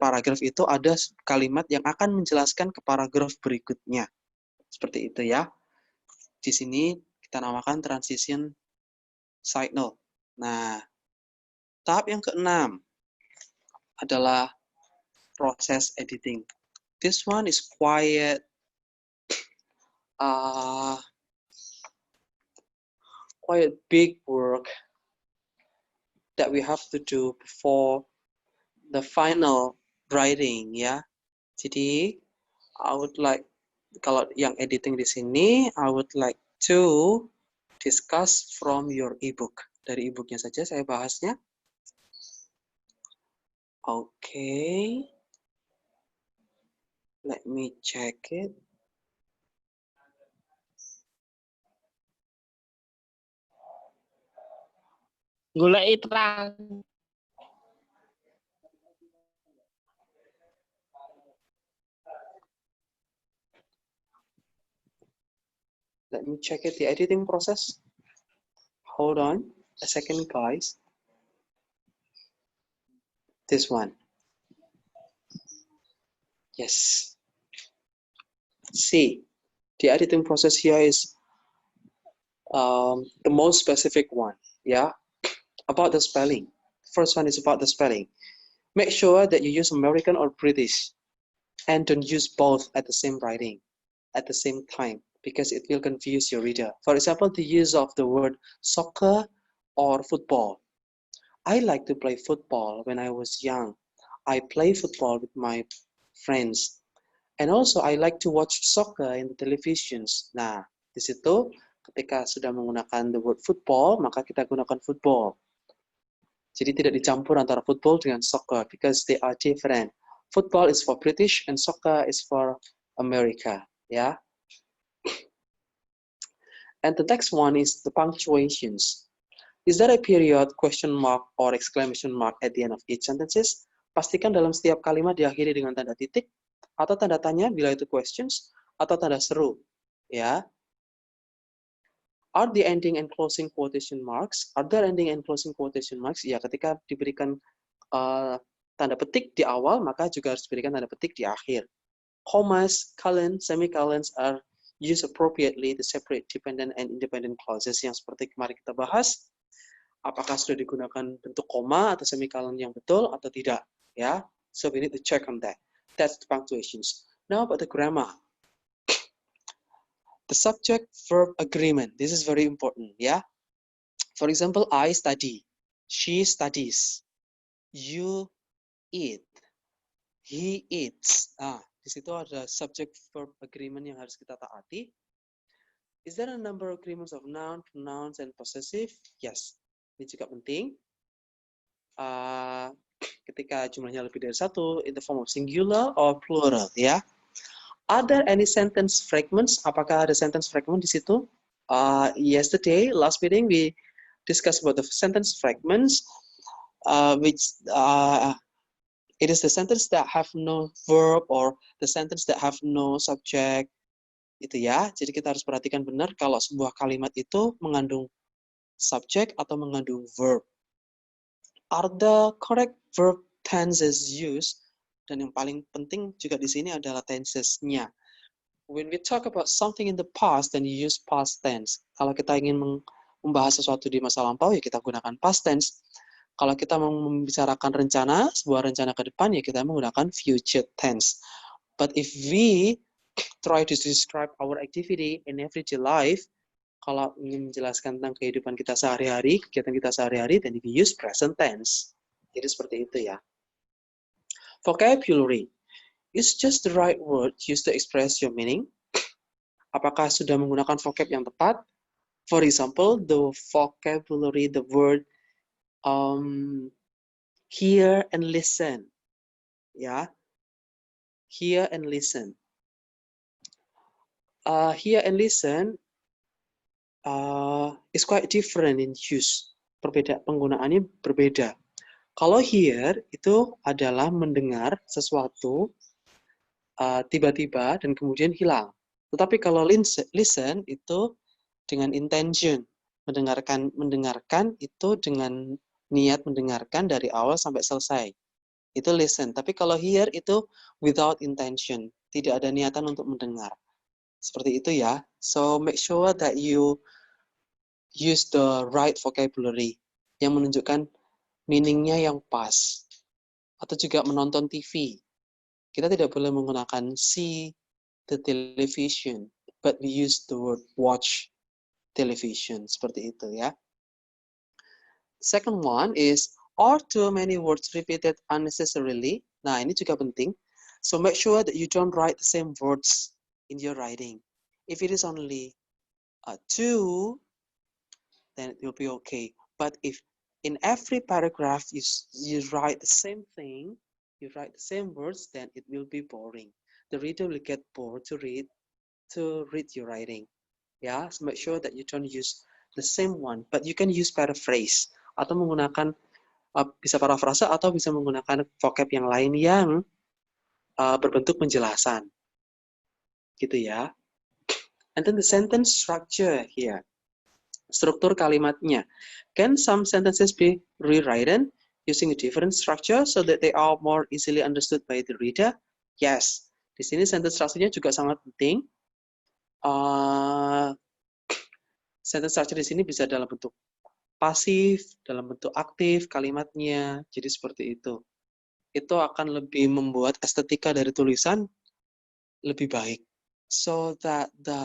paragraf itu ada kalimat yang akan menjelaskan ke paragraf berikutnya. Seperti itu ya. Di sini kita namakan transition signal. Nah, tahap yang keenam adalah proses editing. This one is quite big work that we have to do before the final writing ya. Jadi I would like, kalau yang editing di sini, I would like to discuss from your ebook. Dari ebooknya saja saya bahasnya. Okay. Let me check it. Golek terang. Let me check it, the editing process. Hold on a second, guys. This one. Yes. See, the editing process here is the most specific one. Yeah. About the spelling. First one is about the spelling. Make sure that you use American or British and don't use both at the same writing, at the same time, because it will confuse your reader. For example, the use of the word soccer or football. I like to play football when I was young. I play football with my friends. And also I like to watch soccer in the televisions. Nah, di situ ketika sudah menggunakan the word football, maka kita gunakan football. Jadi tidak dicampur antara football dengan soccer because they are different. Football is for British and soccer is for America. Yeah. And the next one is the punctuations. Is there a period, question mark, or exclamation mark at the end of each sentences? Pastikan dalam setiap kalimat diakhiri dengan tanda titik atau tanda tanya bila itu questions atau tanda seru. Ya. Are the ending and closing quotation marks? Are there ending and closing quotation marks? Ya, ketika diberikan tanda petik di awal, maka juga harus diberikan tanda petik di akhir. Commas, colons, semicolons are used appropriately to separate dependent and independent clauses yang seperti kemarin kita bahas. Apakah sudah digunakan bentuk koma atau semicolon yang betul atau tidak? Ya, so we need to check on that. That's the punctuations. Now about the grammar. The subject-verb agreement. This is very important, yeah. For example, I study, she studies, you eat, he eats. Di situ ada subject-verb agreement yang harus kita taati. Is there a number of agreements of noun, pronouns, and possessive? Yes, ini juga penting. Ketika jumlahnya lebih dari satu, in the form of singular or plural, ya. Are there any sentence fragments? Apakah ada sentence fragment di situ? Yesterday, last meeting, we discussed about the sentence fragments, which it is the sentence that have no verb or the sentence that have no subject. Itu ya. Jadi kita harus perhatikan benar kalau sebuah kalimat itu mengandung subject atau mengandung verb. Are the correct verb tenses used? Dan yang paling penting juga di sini adalah tenses-nya. When we talk about something in the past, then you use past tense. Kalau kita ingin membahas sesuatu di masa lampau, ya kita gunakan past tense. Kalau kita mau membicarakan rencana, sebuah rencana ke depan, ya kita menggunakan future tense. But if we try to describe our activity in everyday life, kalau ingin menjelaskan tentang kehidupan kita sehari-hari, kegiatan kita sehari-hari, then we use present tense. Jadi seperti itu ya. Vocabulary is just the right word used to express your meaning. Apakah sudah menggunakan vocab yang tepat? For example, the vocabulary, the word hear and listen. Ya, hear and listen. Hear and listen is quite different in use. Penggunaannya berbeda. Kalau hear itu adalah mendengar sesuatu tiba-tiba dan kemudian hilang. Tetapi kalau listen itu dengan intention, mendengarkan itu dengan niat mendengarkan dari awal sampai selesai. Itu listen. Tapi kalau hear itu without intention, tidak ada niatan untuk mendengar. Seperti itu ya. So make sure that you use the right vocabulary yang menunjukkan meaning-nya yang pas. Atau juga menonton TV. Kita tidak boleh menggunakan see the television, but we use the word watch television. Seperti itu ya. Second one is, are too many words repeated unnecessarily? Nah, ini juga penting. So make sure that you don't write the same words in your writing. If it is only two, then it will be okay. But if in every paragraph you write the same thing, you write the same words, then it will be boring. The reader will get bored to read your writing. Yeah, so make sure that you don't use the same one, but you can use paraphrase atau menggunakan bisa parafrase atau bisa menggunakan vocab yang lain yang berbentuk penjelasan. Gitu ya. And then the sentence structure here. Struktur kalimatnya. Can some sentences be rewritten using a different structure so that they are more easily understood by the reader? Yes. Di sini sentence structure-nya juga sangat penting. Sentence structure di sini bisa dalam bentuk pasif, dalam bentuk aktif kalimatnya. Jadi seperti itu. Itu akan lebih membuat estetika dari tulisan lebih baik. So that the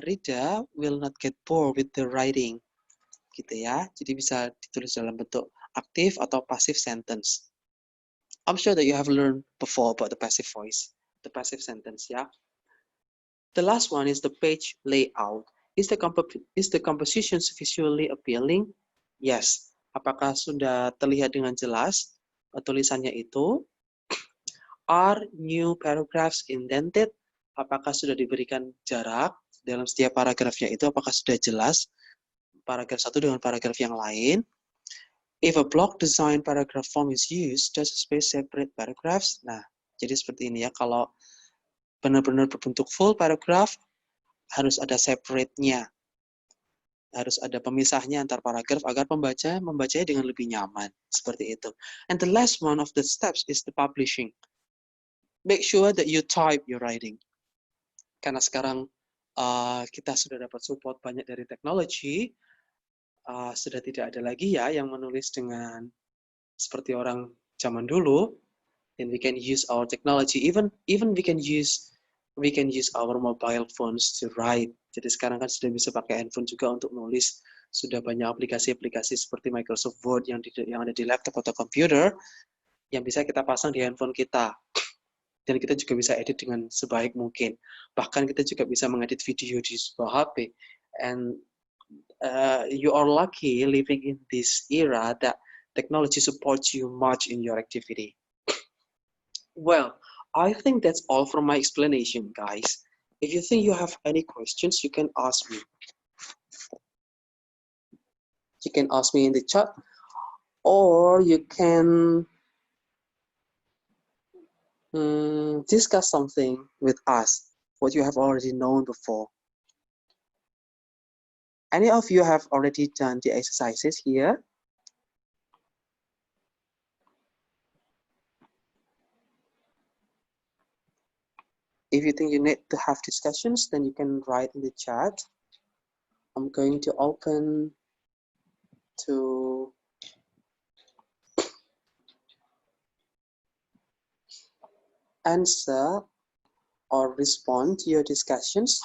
reader will not get bored with the writing. Gitu ya. Jadi bisa ditulis dalam bentuk aktif atau passive sentence. I'm sure that you have learned before about the passive voice, the passive sentence, ya. The last one is the page layout. Is the composition visually appealing? Yes. Apakah sudah terlihat dengan jelas tulisannya itu? Are new paragraphs indented? Apakah sudah diberikan jarak dalam setiap paragrafnya itu? Apakah sudah jelas paragraf satu dengan paragraf yang lain? If a block design paragraph form is used, does space separate paragraphs? Nah, jadi seperti ini ya. Kalau benar-benar berbentuk full paragraph, harus ada separate-nya. Harus ada pemisahnya antar paragraf agar pembaca membacanya dengan lebih nyaman. Seperti itu. And the last one of the steps is the publishing. Make sure that you type your writing. Karena sekarang kita sudah dapat support banyak dari teknologi, sudah tidak ada lagi ya yang menulis dengan seperti orang zaman dulu. And we can use our technology, even we can use our mobile phones to write. Jadi sekarang kan sudah bisa pakai handphone juga untuk menulis. Sudah banyak aplikasi-aplikasi seperti Microsoft Word yang ada di laptop atau komputer yang bisa kita pasang di handphone kita. Dan kita juga bisa edit dengan sebaik mungkin. Bahkan kita juga bisa mengedit video di sebuah HP. And you are lucky living in this era that technology supports you much in your activity. Well, I think that's all from my explanation, guys. If you think you have any questions, you can ask me. You can ask me in the chat, or you can discuss something with us, what you have already known before. Any of you have already done the exercises here? If you think you need to have discussions, then you can write in the chat. I'm going to open to answer or respond to your discussions.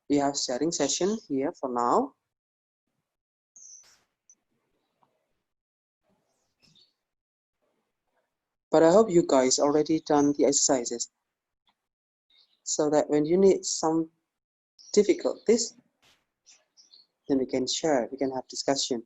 We have sharing session here for now. But I hope you guys already done the exercises, so that when you need some difficulties, then we can share, we can have discussion.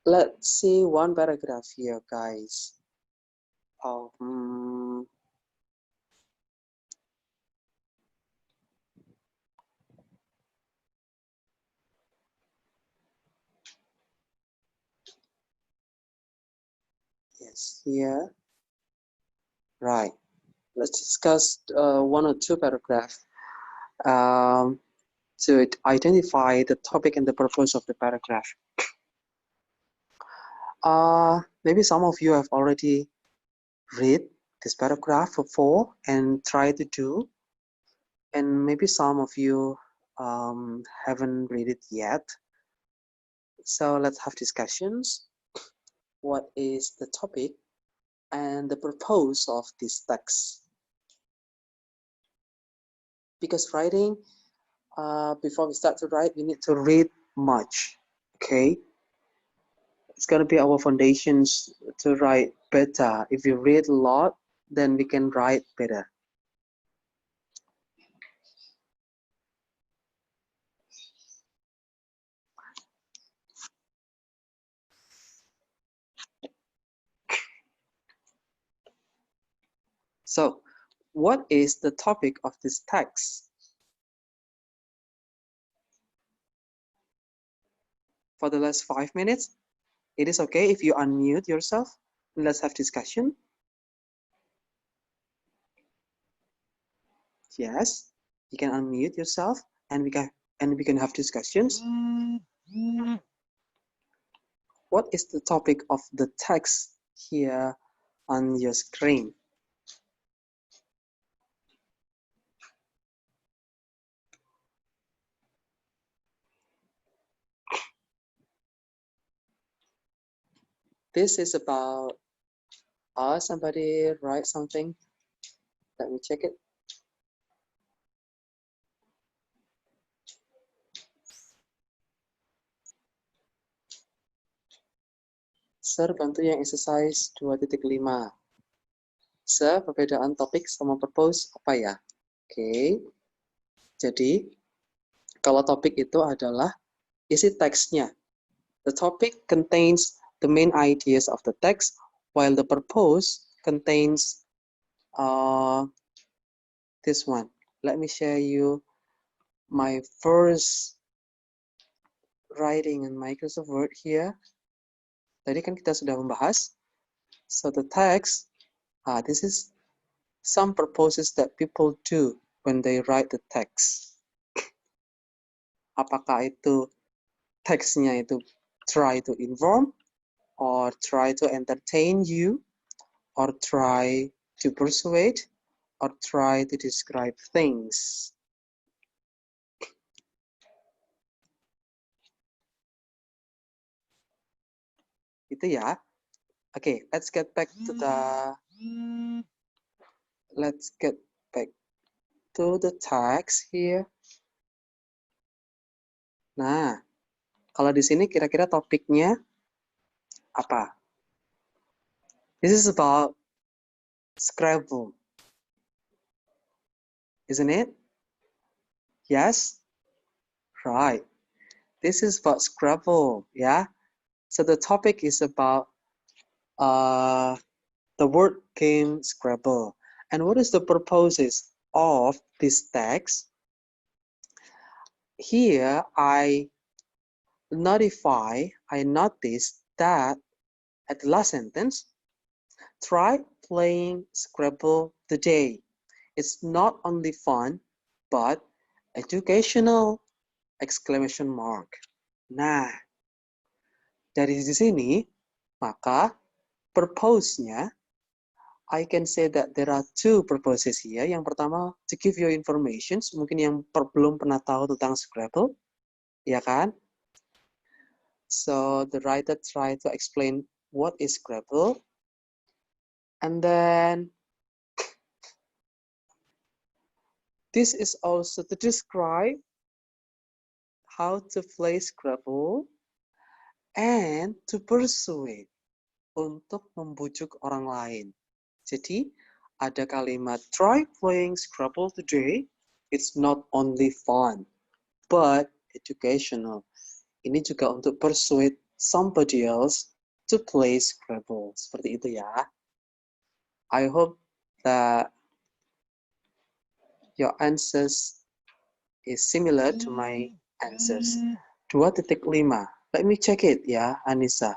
Let's see one paragraph here, guys. Yes, here. Right. Let's discuss one or two paragraphs to identify the topic and the purpose of the paragraph. Maybe some of you have already read this paragraph before and try to do, and maybe some of you haven't read it yet. So let's have discussions. What is the topic and the purpose of this text? Because writing, before we start to write, we need to read much, okay? It's gonna be our foundations to write better. If you read a lot, then we can write better. So, what is the topic of this text? For the last 5 minutes, it is okay if you unmute yourself. Let's have discussion. Yes, you can unmute yourself and we can have discussions. What is the topic of the text here on your screen? This is about, somebody write something. Let me check it. Sir, bantu yang exercise 2.5. Sir, perbedaan topik sama purpose apa ya? Oke. Jadi, kalau topik itu adalah isi teksnya. The topic contains the main ideas of the text, while the purpose contains this one. Let me share you my first writing in Microsoft Word here. Tadi kan kita sudah membahas. So the text, this is some purposes that people do when they write the text. Apakah itu teksnya itu try to inform, or try to entertain you, or try to persuade, or try to describe things. Itu ya. Okay, let's get back to the text here. Nah, kalau di sini kira-kira topiknya apa? This is about Scrabble, isn't it? Yes? Right. This is about Scrabble, yeah? So the topic is about the word game Scrabble. And what is the purposes of this text? Here, I notice that at the last sentence, try playing Scrabble today. It's not only fun, but educational! Exclamation mark. Nah, dari di sini, maka purpose-nya, I can say that there are two purposes here. Yang pertama, to give you information, mungkin yang belum pernah tahu tentang Scrabble, ya kan? So the writer try to explain what is Scrabble, and then this is also to describe how to play Scrabble and to persuade, untuk membujuk orang lain. Jadi, ada kalimat try playing Scrabble today. It's not only fun, but educational. Ini juga untuk persuade somebody else to play Scrabble. Seperti itu ya. I hope that your answers is similar to my answers. 2.5. Let me check it ya, Anissa.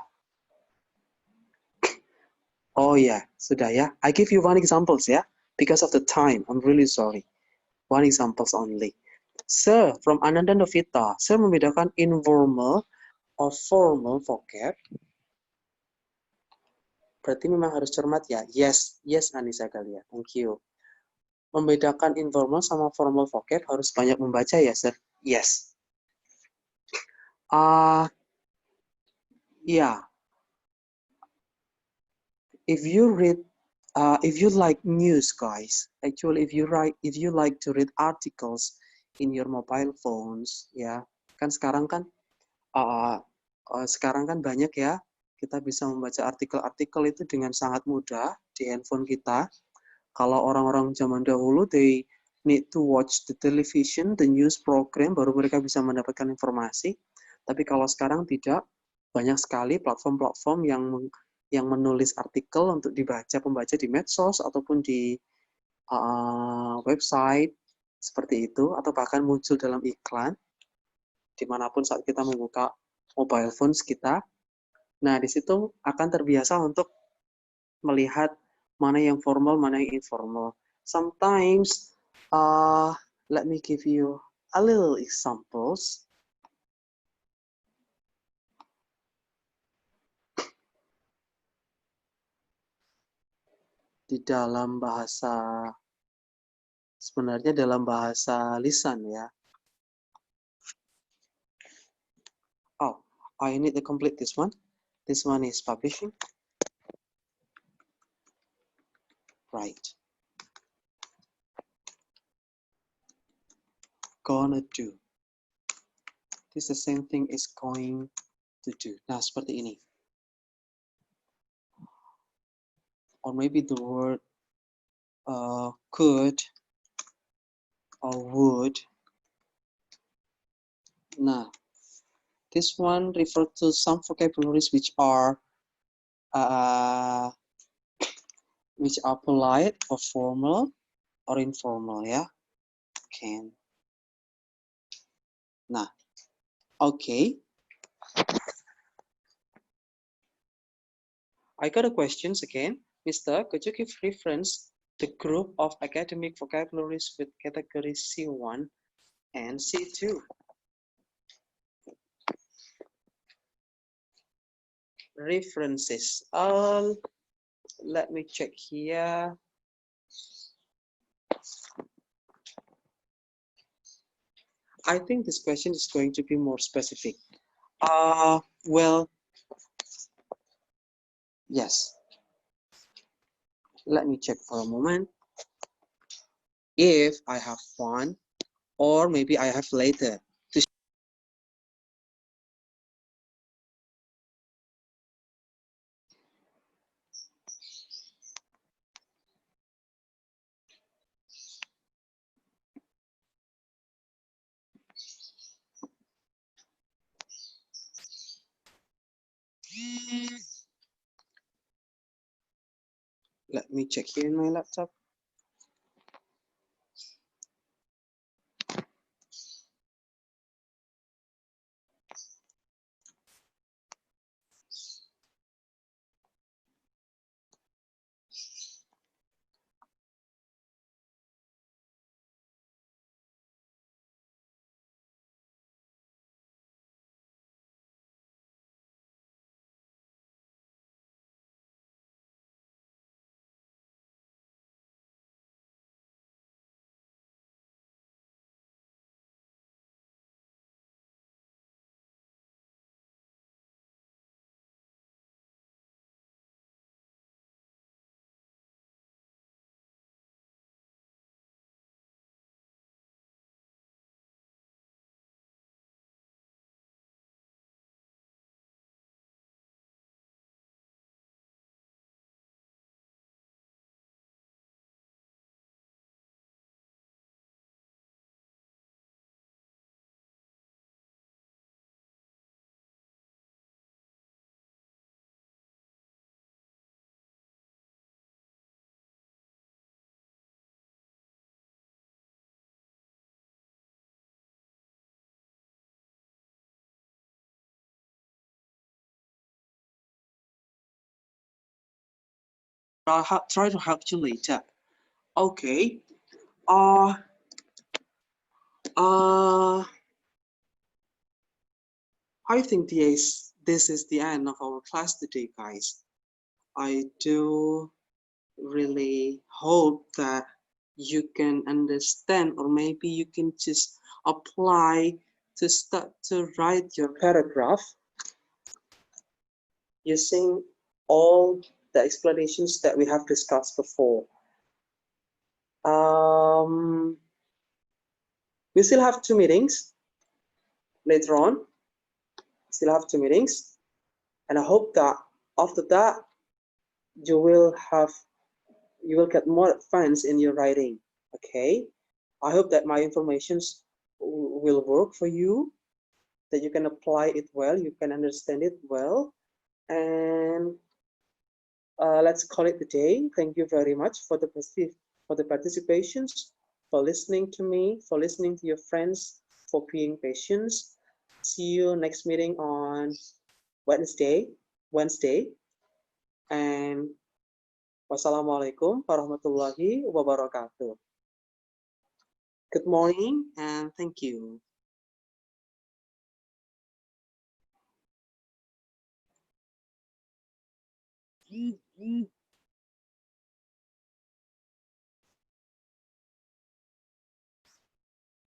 Oh ya, sudah ya. I give you one examples ya. Because of the time, I'm really sorry. One examples only. Sir, from Ananda Novita, Sir membedakan informal or formal vocab. Berarti memang harus cermat ya. Yes, yes Anissa Galia. Thank you. Membedakan informal sama formal vocab harus banyak membaca ya, Sir? Yes. Yeah. If you like news, guys, actually if you like to read articles in your mobile phones, ya, kan sekarang kan banyak ya, kita bisa membaca artikel-artikel itu dengan sangat mudah di handphone kita. Kalau orang-orang zaman dahulu, they need to watch the television, the news program, baru mereka bisa mendapatkan informasi. Tapi kalau sekarang tidak, banyak sekali platform-platform yang menulis artikel untuk dibaca pembaca di medsos ataupun di website seperti itu, atau bahkan muncul dalam iklan dimanapun saat kita membuka mobile phones kita. Nah, di situ akan terbiasa untuk melihat mana yang formal, mana yang informal. Sometimes, let me give you a little examples. Di dalam bahasa, sebenarnya dalam bahasa lisan ya. Oh, I need to complete this one. This one is publishing. Right. Gonna do. This the same thing is going to do. Nah, seperti ini. Or maybe the word could or would. Nah, this one refers to some vocabularies which are polite or formal or informal ya. Can. Nah, okay. I got a questions again. Mister, could you give reference the group of academic vocabularies with category C1 and C2? References. Let me check here. I think this question is going to be more specific. Well, yes. Let me check for a moment. If I have one, or maybe I have later. Let me check here in my laptop. I'll try to help you later. Okay. I think this is the end of our class today, guys. I do really hope that you can understand, or maybe you can just apply to start to write your paragraph using all the explanations that we have discussed before. We still have 2 meetings later on. Still have 2 meetings, and I hope that after that you will get more advanced in your writing. Okay, I hope that my informations will work for you, that you can apply it well, you can understand it well, and let's call it the day. Thank you very much for the participations, for listening to me, for listening to your friends, for being patient. See you next meeting on Wednesday, and wassalamualaikum warahmatullahi wabarakatuh. Good morning and thank you.